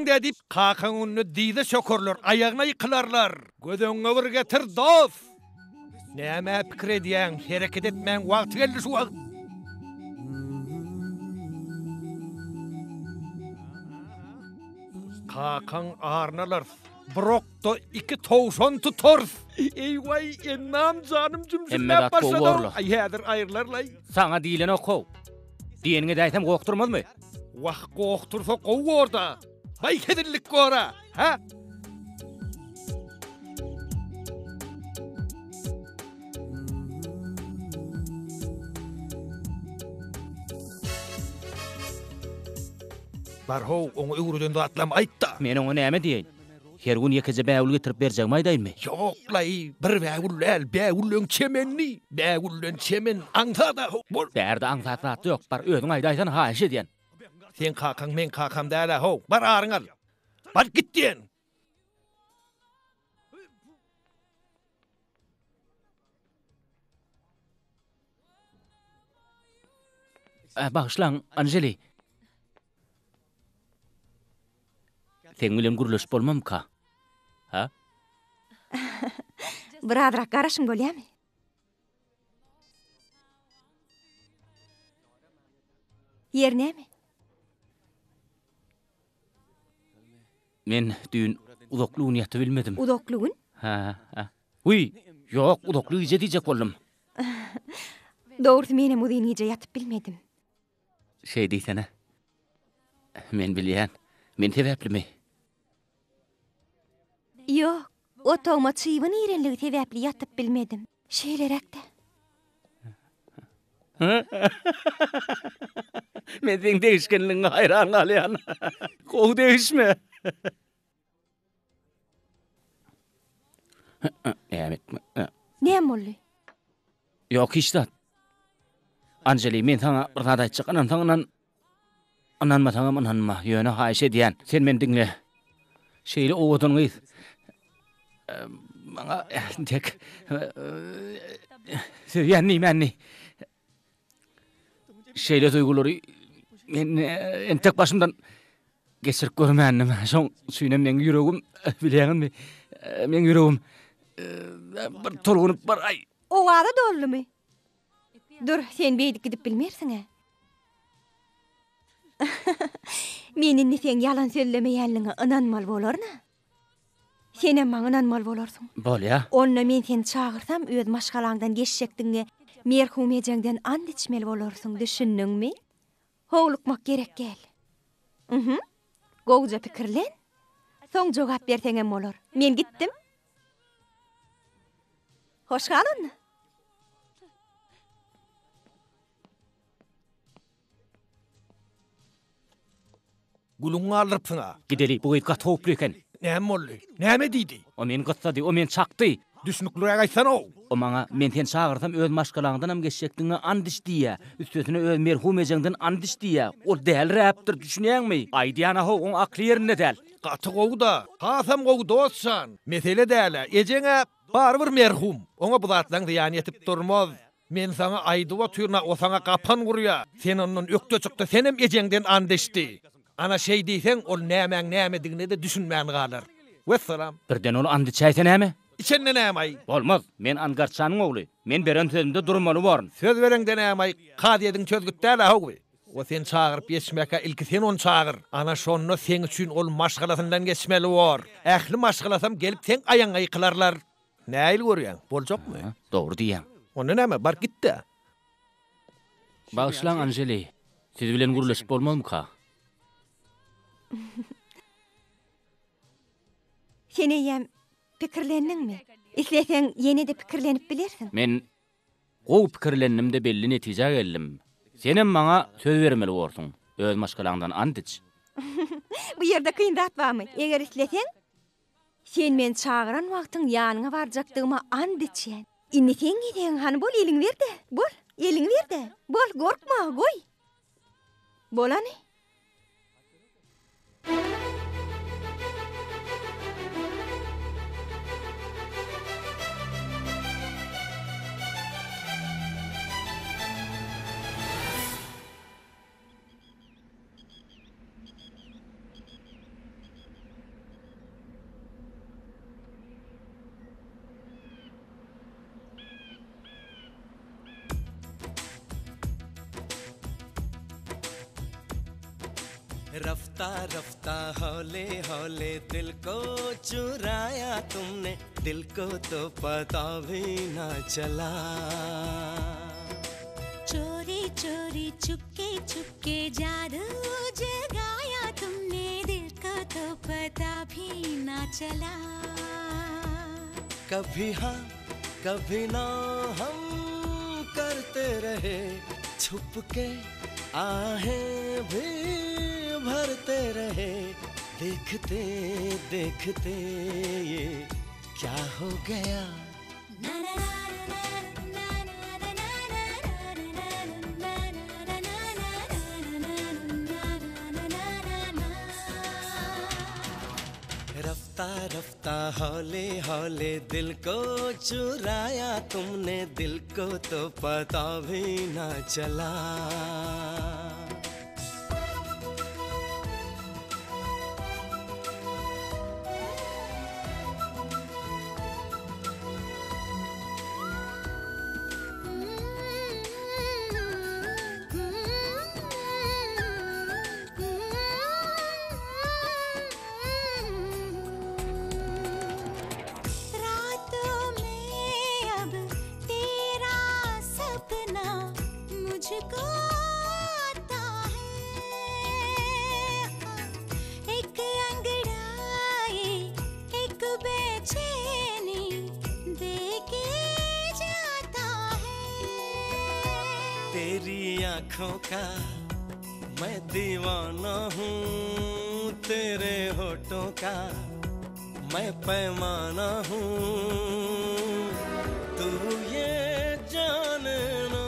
de. Dip kakan onu diýde çökerler, aýagyna ýykylarlar. Gödüňe bir getir dost. Näme pikir edýäň? Hereket etmäň wagty geldi şu wagt. Kakan arnalar. Brokto iki towşan tutar. Eýway ennam janym jümjüllep başlady. Ay häzir aýyrlarlay. Saňa diýlen oku. Diýeniňe däýsem gokturmazmy? Wah goktursa gow orda. Hay kedirlik gora. Ha? Barho, onu öwrüden de atlam aýtda. Men oňa näme diýeň? Her gün ýekece bäwül getirip berjegmi aýdaýynmy? Ýoklay, bir bäwüllel, bäwüllüň çemenni, bäwüllüň çemen aňsada. Bärde aňsat ýok, bar özüň aýdaýsan haýyş edýän. Sen kakan, men kakam däle ho. Bar arıň al. Bar git diýen. Bağışlan, Anjeli. Sen bilen guruluş bolmam ka? Ha? Birazrak garaşyň bolýarmy? Yer näme? Men dün udokluğunu ýaty bilmedim. Udokluğun? Ha. Uy, ýok, udokluğu ije diýjek boldum. Dogry menem udyny ije ýatyp bilmedim. Şey diýsene. Men bilýän, men sebäplimi? Yok, Otoma çyýbyn irenligi sebäpli yatyp bilmedim. Şeýlerekde. Men seň değişkenliğine hayran galýan. Gowy değişme. Näme boldy? Yok hiç de. Anjeli men sana bir nada aýtjak, anan taňdan ananma taňam ananma ýöne haýşe diýen. Sen men diňle. Şeýle owadan gyz. Maňa tek sevýänni menni. Şeýle duýgulary men tek başymdan geçirip görmändim. Şoň süýnem men ýüregim bileňmi? Men ýüregim bir tolgunup bar ay. O wada dollumy? Dur, sen beýdik gidip bilmersiň ha. Menin sen yalan söylemeýänliňe inanmal bolarna. Senem maňa inanmal bolarsyň. Bol ya. Onna men seni çağırsam öz maşgalaňdan geçecekdiňe merhum ejengden and içmeli bolarsyň, düşündiňmi? Howlukmak gerek gel. Gowja pikirlen. Soň jogap berseňem bolar. Men gitdim. Hoş galyn. Guluňy alypsyň. Gideli bu ýetga toplu eken. Näme boldy? Näme diýdi? O men gatsady, o men çakdy. Düşnükleri aýtsan o. O maňa men sen çağırsam öz maşgalaňdan hem geçecekdiňe and içdiýä. Üstüne öz merhum ejengden and içdiýä. O däl rapdir, düşünýärmi? Aýdýana hoň akly ýerinde däl. Gaty gowda, hasam gow dostsan. Mesele däl, ejeňe bar bir merhum. Oňa bu zatlaň diýany etip durmaz. Men sana aýdyp otyrna, o sana gapan gurýa. Sen ondan ökde çykdy, senem ejengden and içdi. Ana şey diýsen, ol näme de düşünmän galar. Vesselam. Birden ol and içäýsen näme? İçende näme? Olmaz. Men Angarçanyň ogly. Men beren sözümde durmaly baryn. Söz berende näme? Kadyýyň sözgütdäle howy. O sen çağırıp geçmeke ilki sen onu çağır. Ana şonno sen üçün ol maşgalasından geçmeli var. Ähli maşgalasam gelip sen aýaňa ýykylarlar. Näil görýän? Boljakmy? Dogry diýäň. Onda näme? Bar gitdi. Bağışlan Anjeli. Siz bilen guruluşyp bolmadymy ka? Sen eýem pikirlendiňmi? Isleseň ýene de pikirlenip bilersiň. Men gowy pikirlendimde belli netije geldim. Senem maňa söz bermeli bolsun. Öz maşgalaňdan and iç. Bu ýerde kyndat barmy? Eger isleseň, sen men çağıran wagtyň ýanyňa barjakdygyma and içen. Indi sen gideň, hany bol eliň berde. Bol, eliň berde. Bol, gorkma, goý. Bolany. रफ्ता रफ्ता हौले हौले दिल को चुराया तुमने, दिल को तो पता भी ना चला। चोरी चोरी चुपके चुपके जादू जगाया तुमने, दिल को तो पता भी ना चला। कभी हाँ कभी ना हम करते रहे छुप के, आहें भी भरते रहे, देखते देखते ये क्या हो गया। रफ्ता रफ्ता हौले हौले दिल को चुराया तुमने, दिल को तो पता भी ना चला। मुझको आँखों का मैं दीवाना हूँ तेरे होठों का मैं पैमाना हूँ तू ये जानना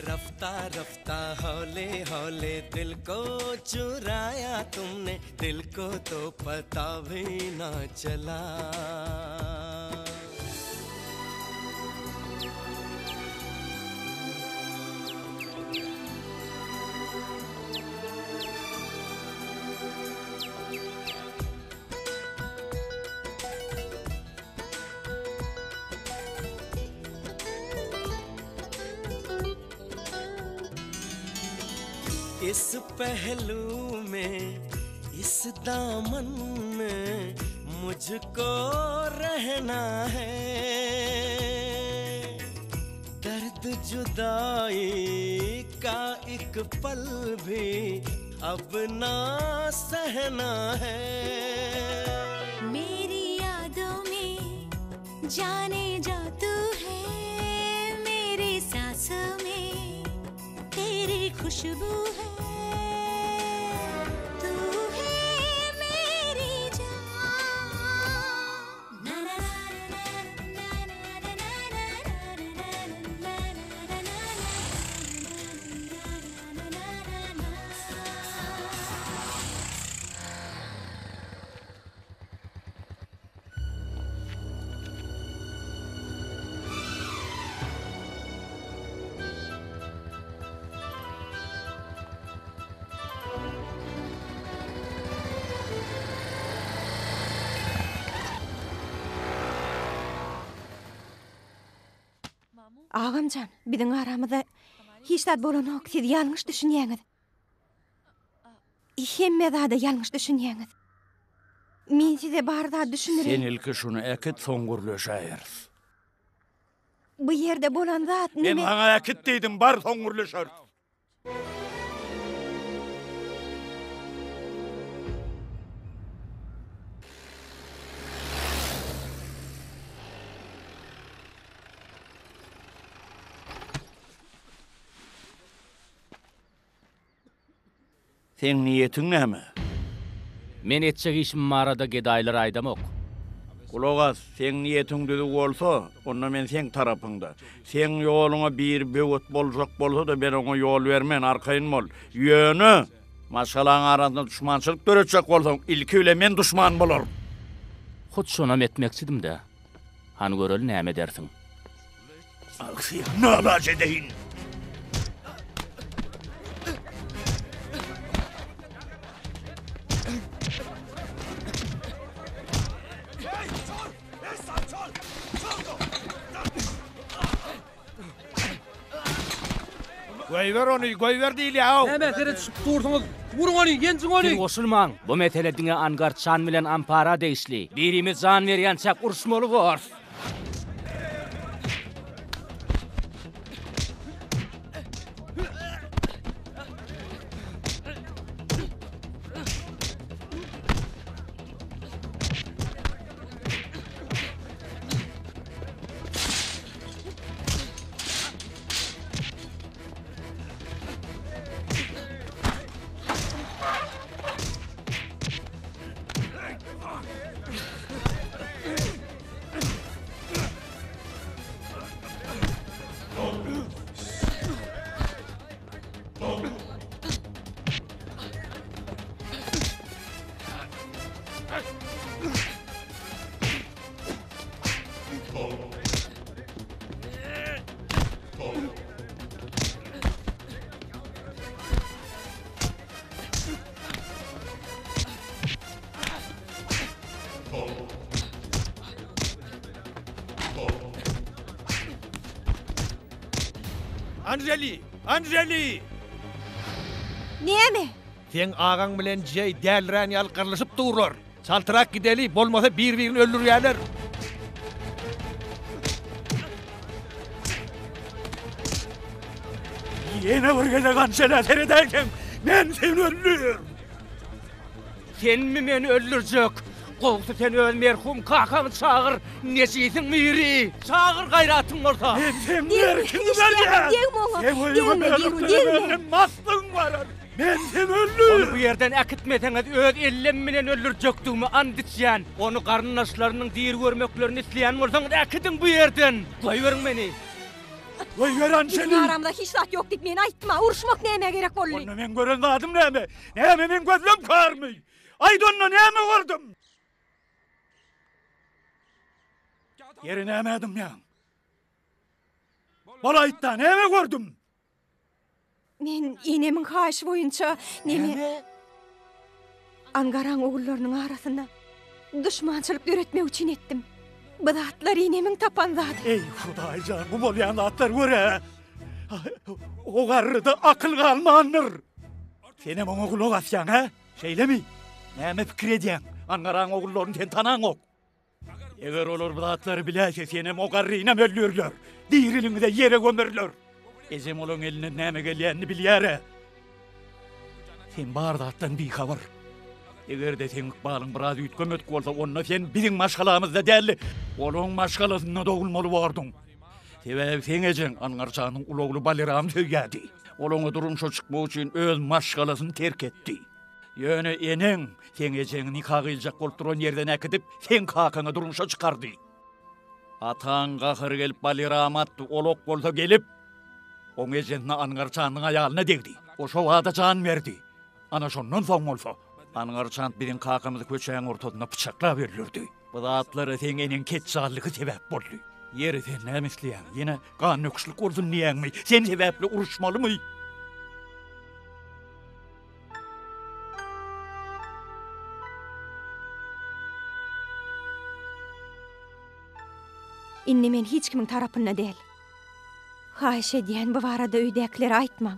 रफ्ता रफ्ता हौले हौले दिल को चुराया तुमने दिल को तो पता भी ना चला इस पहलू में इस दामन में मुझको रहना है दर्द जुदाई का एक पल भी अब ना सहना है मेरी यादों में जाने जा तू है मेरी सांसों में तेरी खुशबू है Ağamcan, bizim aramızda hiç tat bolanok, siz yanlış düşünýäňiz. Hemme da yanlış düşünýäňiz. Men size barda düşünürüm. Sen ilki şunu ekit soňgurlaşaýar. Bu yerde bolan zat Men neme? haňa ekit diýdim, bar soňgurlaşar. Sen niyetin näme? Men etjek işim marada gedaýlar aýdamok. Kulagaz, sen niyetin düzü bolsa, onda men sen tarapyňda. Sen ýoluňa bir böwet boljak bolsa da ben oňa ýol bermen, arkaýyn bol. Ýöne, maşalaň arasynda düşmançylyk göreçek bolsaň, ilki bile men düşman bolar. Hut şonam etmekçidim de. Han göreli näme dersiň? Aksy, nabaş edeýin. Goýber onu, goýber diýil ýa. Näme tere düşüp durdyňyz? Vurun onu, ýenjiň onu. Sen goşulmaň. Bu mesele diňe Angar Çan bilen Ampara deýişli. Birimiz jan berýänçek urşmaly bor. Anjeli! Näme? Sen ağaň bilen jey dälrän ýalqyrlyşyp durlar. Çaltyrak gideli, bolmasa bir-birini öldürýärler. Yine bir gece kanşana seni derken Men seni öldür. Sen mi meni öldürjek? Gowsu sen öl merhum kakaňy çağır. Neçisin miri? Çağır gayratyň bolsa. Sen merkimi berýär. Sen mastyň var. Men seni öldür. Onu bu yerden akitmeseňiz öz ellem bilen öldürjekdigimi and içýän. Onu garnaşlarynyň diýir görmeklerini isleýän bolsaňyz akitin bu yerden. Goýberin meni. Goýberan seni. Bizim aramda hiç zat yok dik men aýtma. Uruşmak näme gerek bolly? Onu men gören adım näme? Näme men gözlem görmüy? Aýdonno näme gördüm? Yeri näme adım ya? Bol aýtda näme gördüm? Men inemin haýyşy boýunça näme? Angaraň ogullarynyň arasynda düşmançylyk öğretmek üçin etdim. Bu zatlar inemin tapan zat. Ey Hudaýjan, bu bolýan zatlar göre. O garryda akıl galmandyr. Seni moňa kulak asýan, ha? Şeýlemi? Näme pikir edýän? Angaraň ogullaryny sen tanaň ok. Eger olar bu zatları biläse seni o garryna öldürler. Diýrilingde yere gömürler. Ezem olan eline näme gelýänini bilýär. Sen bar zatdan bir habar. Eger de sen balyň biraz üýtgemet bolsa, onda sen biziň maşgalamyzda däl, olaň maşgalasyna dogulmaly bardyň. Sebäbi sen ejen Angarçanyň ulagly Baliram söýýärdi. Olaňa durumşa çykmak üçin öz maşgalasyny terk etdi. Ýöne eneň sen ejeň nikah kıljak bolup duran ýerden äkidip sen kakaňa durumşa çykardy. Ataň gahır gelip Baliram atdy, olok bolsa gelip oň ejenni Angarçanyň aýalyna degdi. Oşo wada can berdi. Ana şondan soň bolsa Angarçan biziň kakamyzy köçäň ortasyna bıçaklap berilirdi. Bu zatlary sen enen ketçallygy sebäp boldy. Ýeri sen näme isleýän? Ýene gan nöküşlik bolsun diýäňmi? Sen sebäpli uruşmalymy? Inni men hiç kimiň tarapynda däl. Haýyş edýän bu barada öýdäkileri aýtmaň.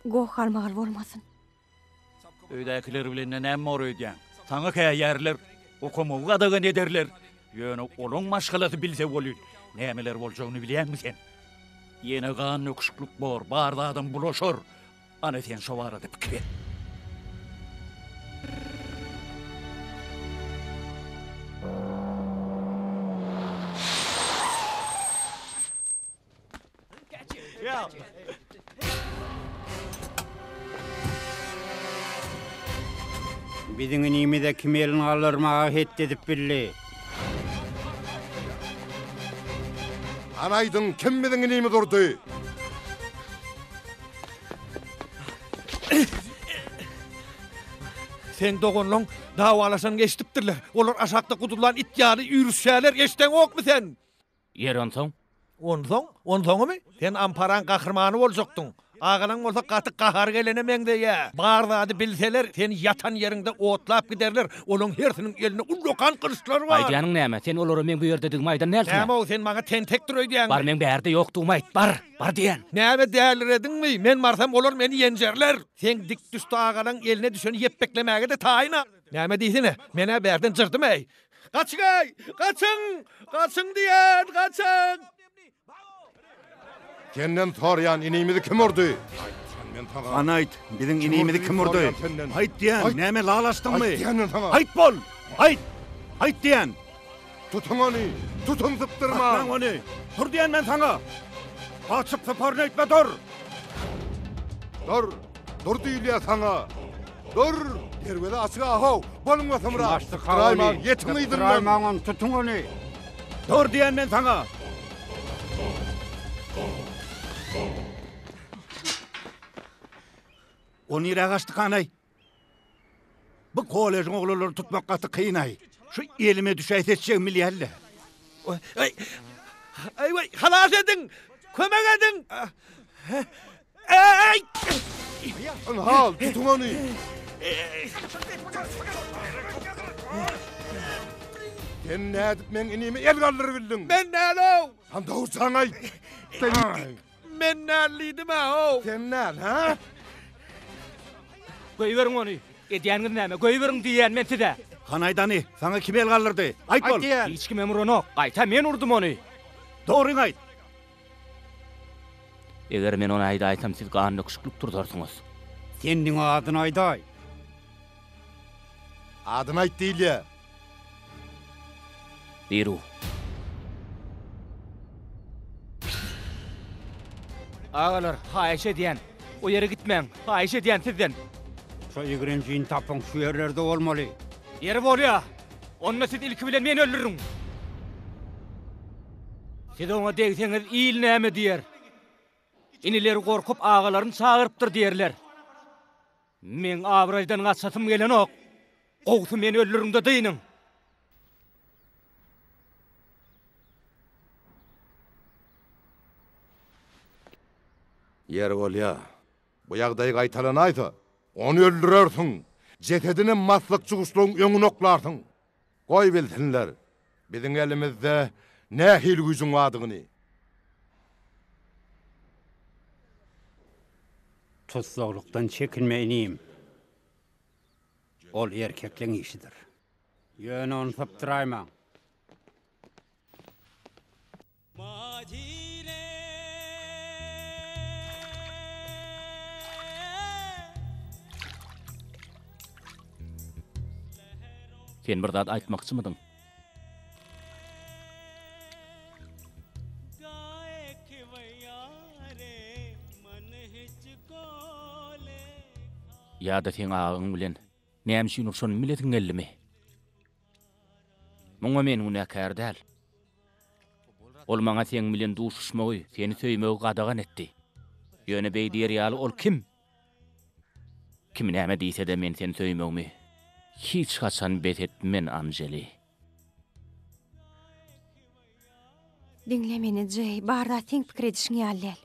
Goh almagal bolmasyn. Öýdäkiler bilen näme öýdän? Saňa käýärler, okumagy adagan ederler. Ýöne olaň maşgalasy bilse bolar. Nämeler boljagyny bilýärmi sen? Ýene gan nöküşlik bar da adam bulaşar. Ana sen şo barada pikir et. Ya. Biziň inimide kim elini alırmağa het edip billi. Anaydın kim biziň inimi durdy? Sen dogonlaň dawalaşan geçdipdirler. Olar aşakda gudulan itýany ýürüşýärler, eşden okmy sen? Yer onsoň? Onsoňmy? Sen amparan gahrmany boljakdyň. Ağalan bolsa gaty gahar gelene meňde ýa. Barwady bilseler, sen yatan ýerinde otlap giderler. Olaň hersiniň eline ullokan kılıçlar bar. Aýdyanyň näme? Sen olary men bu ýerde digim aýdan näme? Näme o sen maňa tentek durýan? Bar men bärde ýokdugym aýt, bar diýen. Näme dälir edinmi? Men barsam olar meni ýenjerler. Sen dik düşdi ağalan eline düşeni ýepbeklemäge de taýyna. Näme diýsene? Mene bärden jyrdym ey. Kaçın! Kaçın diýen, kaçın! Senden soryan inimizi kim urdy? Anaýt, biziň inimizi kim urdy? Aýt diýen, näme lalaşdyňmy? Aýt bol, aýt. Aýt diýen. Tutun onu, tutun zıptırma. Atlan onu. Dur diýen men saňa. Açyp syparny etme dur. Dur diýilýär saňa. Dur. Derwede açyk ahaw. Bolmasamra. Traýman, ýetmeýdim men. Traýman, tutun onu. Dur diýen men saňa. Onu ýere gaçdyk anay. Bu kolejiň oglary tutmak gaty kynay. Şu elime düşäýse etjek milýärle. Ay, halas edin. Kömek edin. Ay! Hal, tutun onu. Sen nädip men inimi el galdyryp bildin? Men nälo? Handa ursan ay. Men nälidim ha? Sen näl, ha? Goýberin onu. Edýäňiz näme? Goýberin diýen men size. Hanaydany, saňa kim el galdyrdy? Aýt bol. Hiç kim emir onu. Aýta men urdum onu. Dogryň aýt. Eger men onu aýda aýsam siz gan nöküşlik turdarsyňyz. Sendin adını ayday. Adını ayt değil ya. Biru. Ağalar, haýşe diyen. O yere gitmeň. Haýşe diyen sizden. Şu igrenciyin tapın şu yerlerde olmalı. Yeri bolýa. Onna siz ilki bilen meni öldürürüm. Siz ona degseňiz iýil näme diýer. Inileri gorkup ağalaryny çağırıpdyr diýerler. Men abrajdan gaçsatym gelen ok. Gowsy meni öldürürüm da diýiniň. Yer bolýa. Bu ýagdaýy gaýtalanaysa, onu öldürersiň. Jetedine maslyk çygyşlaryň öňüne oklarsyň. Goý bilsinler. Biziň elimizde nähil güýjüň wadygyny. Tutsaqlıktan çekinmeyiniyim. Ol erkeklerin işidir. Yönü onu saptırayman. Sen bir zat aýtmakçymydyň? Ya da sen ağaň bilen näme şunu milletiň ellimi? Muňa men günäkär däl. Ol maňa sen bilen duşuşmagy, seni söýmegi gadagan etdi. Ýöne beýdiýär ýaly ol kim? Kim näme diýse de men seni söýmegimi hiç haçan bet etmen amjeli. Dinle meni Jay, barda sen pikir edişiň ýalyl.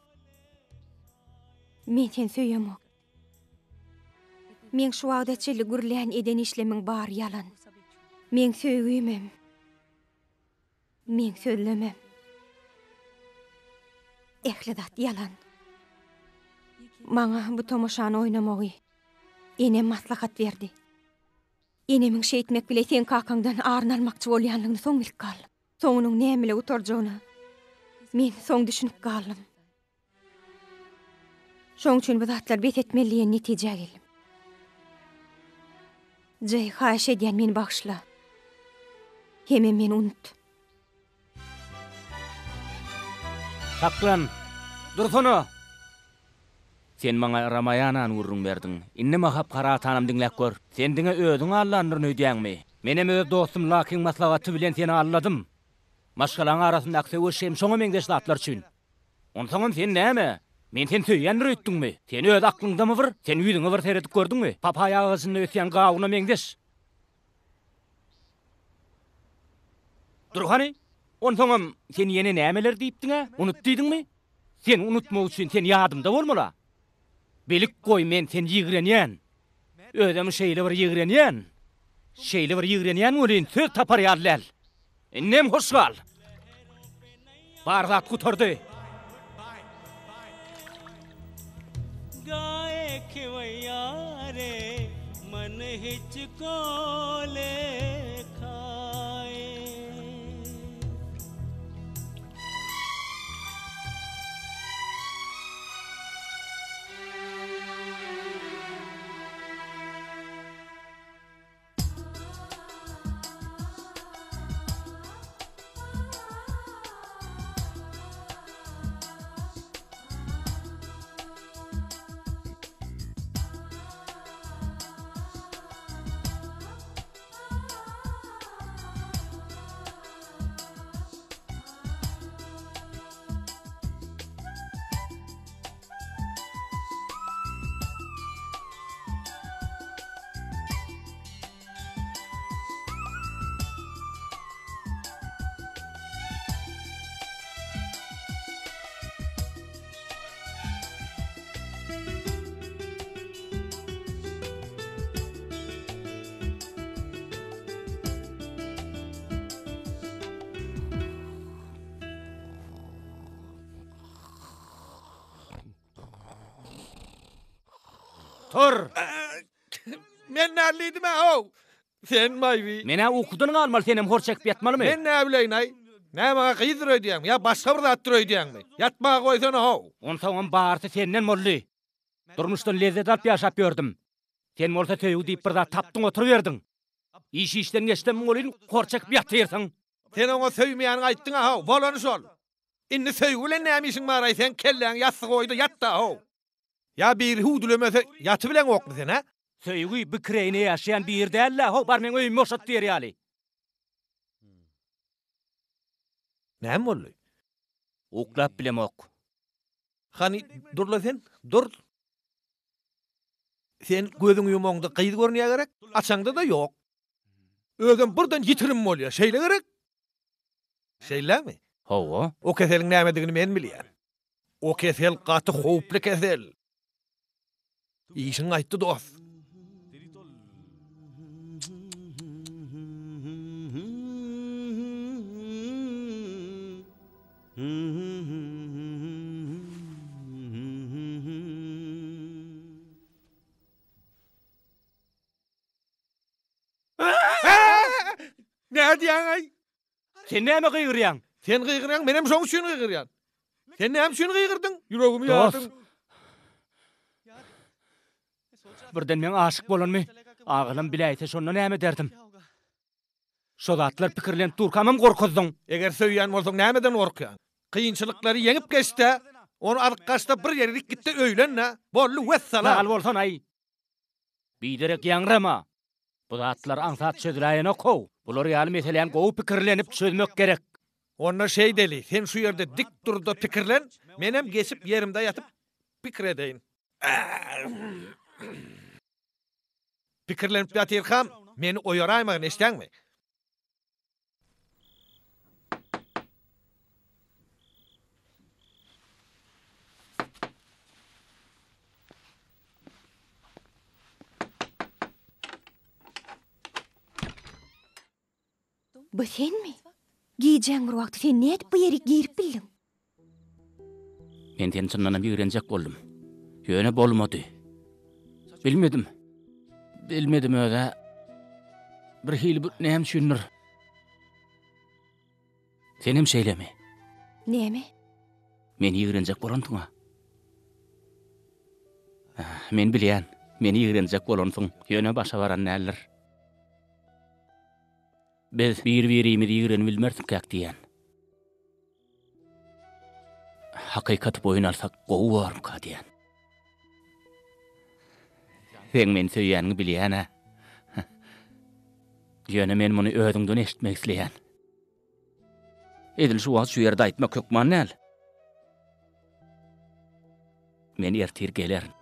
Men seni söýemok. Men şu wagda çeli gürlän eden işlemiň bar yalan. Men söýgümem. Men sözlemem. Ehledat yalan. Maňa bu tomoşany oýnamagy enem maslahat berdi. Enemiň şeýtmek bile sen kakaňdan aryn almakçy bolýanlygyny soň bilip galdym. Soňunyň näme utarjagyny men soň düşünüp galdym. Şoň üçin bu zatlar bet etmeliýen netije geldim. Jay, haýş edýän meni bagşla. Heme meni unut. Saklan. Dursana. Sen maňa Ramayanany urrun berdiň. Inneme hap kara tanam dinläp gör. Sen diňe özüň allandyryny öýdäňmi? Menem öz dostum lakin maslahaty bilen seni alladym. Maşgalaň arasynda aksewşem şoňa meňdeşlatlar üçin. Onsoň sen näme? Men sen söýýändir öýtdiňmi? Sen öz aklyňdamy bir? Sen üýdiňe bir seredip gördüňmi? Papaya ağasyny öýtýän gawyna meňdeş. Durhany, onsoň sen ýene nämeler diýipdiň? Unutdyňmy? Sen unutmak üçin sen ýadymda bolmaly. Belik koy men sen ýigrenýän. Özüm şeýle bir ýigrenýän. Şeýle bir ýigrenýän bolýan söz tapar ýalyl. Nem hoşgal. Barzat gutardy. गाए खिवैया रे मन हिचकोले खाए Tur. Men nälidim ha? Sen maýby. Mene okudyň almaly senem horçak ýatmalymy? Men näme bileýin ay? Näme gyýdyr öýdýäň? Ya başga bir zat öýdýäňmi? Ýatmaga goýsana ha. Onsoň barty senden molly. Durmuşdan lezzet alıp yaşap gördüm. Sen molta töyü deyip bir da taptın oturuverdin. İşten geçtim molin korçak biyatıyrsan. Sen ona söymeýän aýtdyň ha, bolany şol. Indi söýgüle nämişiň bar sen kelläň ýatsy goýdy ýatda ha. Ya bir hudlemese ýaty bilen okdy sen ha? Söýgü bikreýine ýaşaýan bir dälle ha, bar men öýüm boşat diýer ýaly. Näme boldy? Oklap bilemok. Hani durla sen, dur. Sen gözüň ýumaňda gyýdy görnýär gerek, açaňda da ýok. Özüm birden ýitirim bolýar, şeýle gerek. Şeýlemi? Hawa. O keseliň nämedigini men bilýär. O kesel gaty howply kesel. İşin aýtdy dost. Ne diýäň ay? Sen näme gyýgyrýan? Sen gyýgyrýan, menem şoň üçin gyýgyrýan. Sen näme üçin gyýgyrdyň? Ýüregimi ýardym. Birden men aşyk bolanmy. Agylym biläýse şondan näme derdim? Şo zatlar pikirlenip durkamam gorkuzdyň. Eger söýýän bolsaň nämeden gorkýan? Kıyınçılıkları yenip geçti. Onu arkadaşta bir yerlik gitti öýlenne. Bollu vesselam. Nagal bolsan ay. Biderek ýangrama. Bu zatlar aňsat söýläýän okow. Bular ýaly meselen gowy pikirlenip çözmek gerek. Onda şey deli. Sen şu yerde dik durda pikirlen. Menem geçip yerimde yatıp pikir edeyin. Pikirlenip yatyrkam. Meni oýaraýmagyny eşdäňmi? Bu sen mi? Giyeceğin bir vakti sen ne edip bu yeri giyirip bildin? Men sen çyndanam ýigrenjek boldum. Ýöne bolmady. Bilmedim öde. Bir hili näme düşünür. Senim şeýlemi? Näme? Men ýigrenjek bolandyňa. Men bilýän, meni ýigrenjek bolandyň. Ýöne başa baran näler. Biz bir-birimizi ýigren bilmerdik kak diýen. Hakykat boyun alsak gowy bar ka diýen. Sen men söýýäni bilýän ha. Ýöne men muny özüňden eşitmek isleýän. Edil şu wagt şu ýerde aýtmak hökman näl? Men ertir gelerin.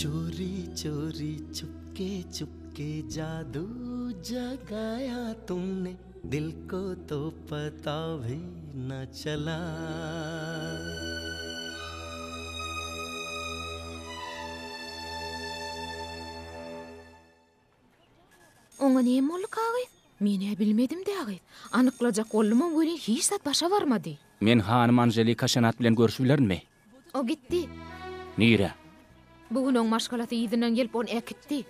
चोरी चोरी चुपके चुपके जादू जगाया तुमने दिल को तो पता भी न चला Oňa näme boldy kagyz? Mene bilmedim dägiz. Anyklajak boldum bolýan hiç zat başa barmady. Men hanym Anjelika Şenat bilen görüşüplermi? O gitdi. Nire? Bugün oň maşgalaty ýygynyň gelip onu ekitdi.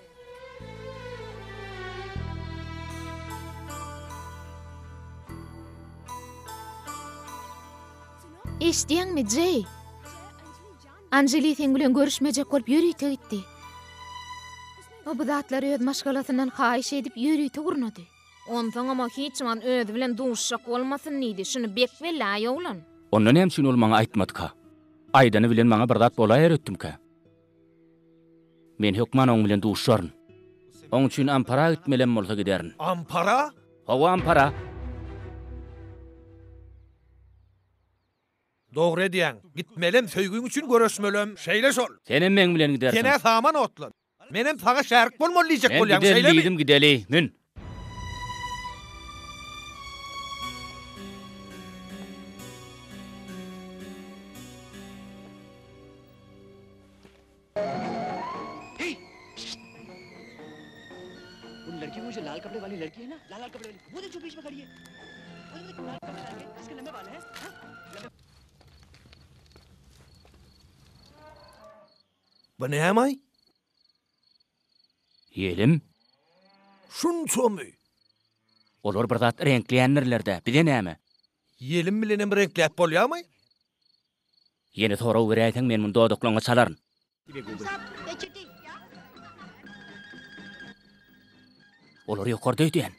Eşdiýäňmi Jay? Anjeli sen bilen görüşmejek bolup ýörüýte gitdi. O bu zatlar öz maşgalatyndan haýyş edip ýörüýte gurnady. Ondan ama hiç man özü bilen duşşak bolmasyn nidi, şunu bek belä ýoglan. Onda näme üçin ol maňa aýtmady ka? Aýdany bilen maňa bir zat bolaýar etdim ka. Men hökman oň bilen duşşaryn. Oň üçin ampara gitmelen bolsa giderin. Ampara? Hawa ampara. Dogry diýäň. Gitmelem söýgüň üçin görüşmelem. Şeýle şol. Senem men bilen gidersin. Sene saman otlan. Menem sağa şärik bolmaly diýjek bolýan şeýle mi? Şeýle mi? Gidelim gideli. Mün. लड़की वो जो लाल कपड़े वाली लड़की है ना, लाल लाल कपड़े वाली, वो जो बीच में खड़ी है, वो जो लाल कपड़े वाली है, इसके लंबे बाल हैं, Bu näme ay? Yelim. Şunçamy. Olar bir zat renkleýänlerlerde, bide näme? Yelim bilenem renkläp bolýarmy? Yeni tora öwreýäň men munda odoklaňa çalaryn. Olar ýokarda öýdýän.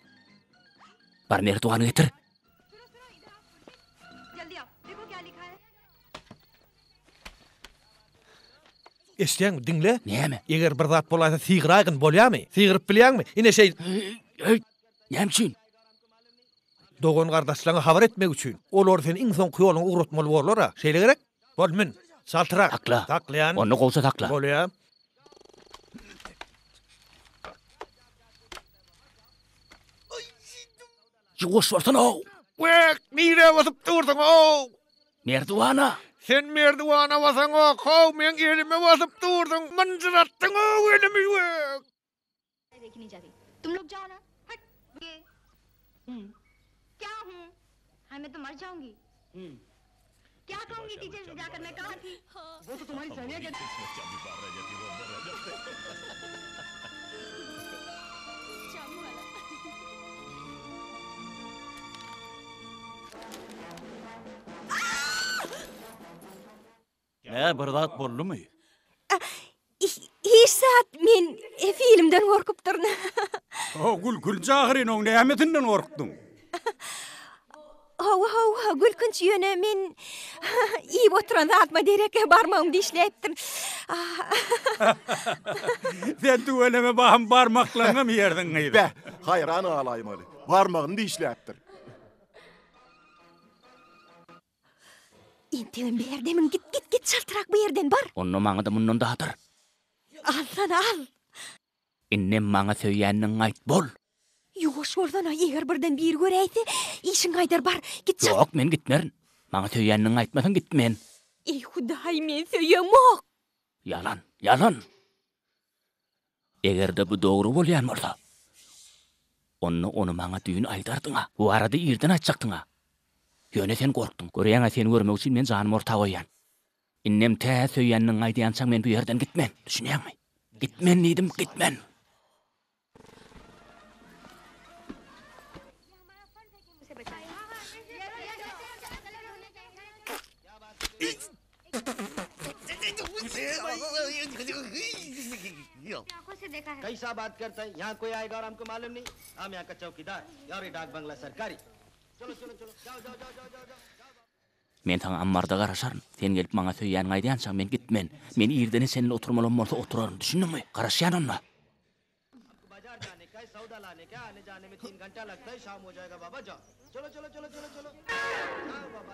Bar merduany getir. Eşdiň dinle. Näme? Eger bir zat bolýarsa siýgyragyn bolýarmy? Siýgyryp bilýärmi? Ine şey näme üçin? Dogon gardaşlaryňa habar etmek üçin. Olar seni iň soňky ýoluň ugrutmaly bolar. Şeýle gerek? Bolmyn. Saltyrak. Takla. Taklayan. Onu gowsa takla. Bolýar. Ýuwaş bolsun o. Wek, nire basıp durdyň o? Merduana. Sen merduana basaň o, haw men elime basıp durdyň. Mınjıratdyň o elimi wek. देखी नहीं जाती तुम लोग जाओ ना हट ये क्या हूँ हाँ मैं तो मर जाऊंगी क्या कहूंगी टीचर से जाकर मैं कहाँ थी वो तो तुम्हारी सहेलियां कहती Ne bırdat bollu mu? Hiç saat men filmden korkup durna. O gül jahyryn oň nämetinden gorkdyň? Gülkünç ýöne men iyi oturan atma dereke barmağım dişlepdir. Sen tuveleme baham barmaklaryňa mı ýerdiň gaýdy? Be, hayran alaýmaly. Barmagyny dişläpdir. İntilen berdemin git çaltırak bu yerden bar. Onu maňa da mundan da hatyr. Al. Innem maňa söýýäniň aýt bol. Ýuwaş boldan eger birden bir göreýse, işiň aýdar bar. Git çal. Ýok, men gitmerin. Maňa söýýäniň aýtmasaň gitmen. Ey Hudaý, men söýýämok. Yalan. Eger de bu dogry bolýan bolsa, onu maňa düýün aýdardyňa, bu arada ýerden aýtjakdyňa. Ýöne sen gorkdyň. Görýäňä seni görmek üçin men janymy orta goýýan. Innem tä söýýäniň aýdýansaň men bu ýerden gitmen. Düşünýärmi? Gitmen diýdim, gitmen. कैसा बात करता है यहाँ कोई आएगा और हमको मालूम नहीं हम यहाँ का चौकीदार और ये डाक बंगला सरकारी चलो जाओ Men taňa ammarda garaşaryn. Sen gelip maňa söýýäniň aýdýansaň men gitmen. Men ýerdeni seninle oturmalym bolsa oturaryn. Düşündiňmi? Garaşýan onunla. बाजार जाने का है सौदा लाने का आने जाने में 3 घंटा लगता है शाम हो जाएगा बाबा जाओ चलो जाओ बाबा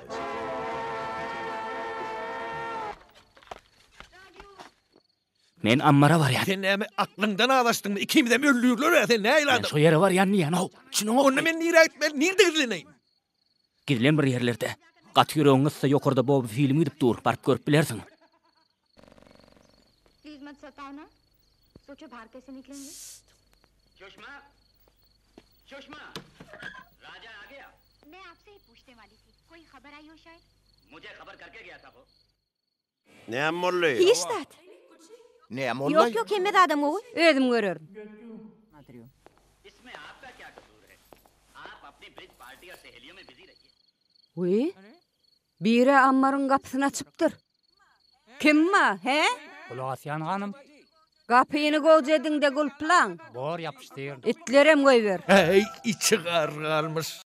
Men ammara barýan. Sen näme aklyndan adaşdyň? Ikimizem öldürýärler, sen näýladym? Şu ýere barýan ýa-ni o. Şunuň Onu men nire etmel, nirde gizleneyim? Gidilen bir yerlerde. Gaty ýüregiňizde ýokarda bob film gidip dur, barıp görüp bilersiň. Please मत सताओ ना सोचो बाहर कैसे निकलेंगे सुषमा राजा आ गया मैं आपसे ही पूछने वाली थी कोई खबर आई हो शायद मुझे खबर करके गया था वो Ne molly? Hiç saat. Ne molly? Yok emme adam o. Özüm görürüm. इसमें आपका क्या कसूर है आप अपनी ब्रिज पार्टी और सहेलियों में बिजी रहिए Uy, biri ammarın kapısını açıptır. Kim ma, he? Ulasyan hanım. Kapıyını gowjedin de gulplan. Bor yapıştır. İtlerem koyver. Hey, içi gargalmış.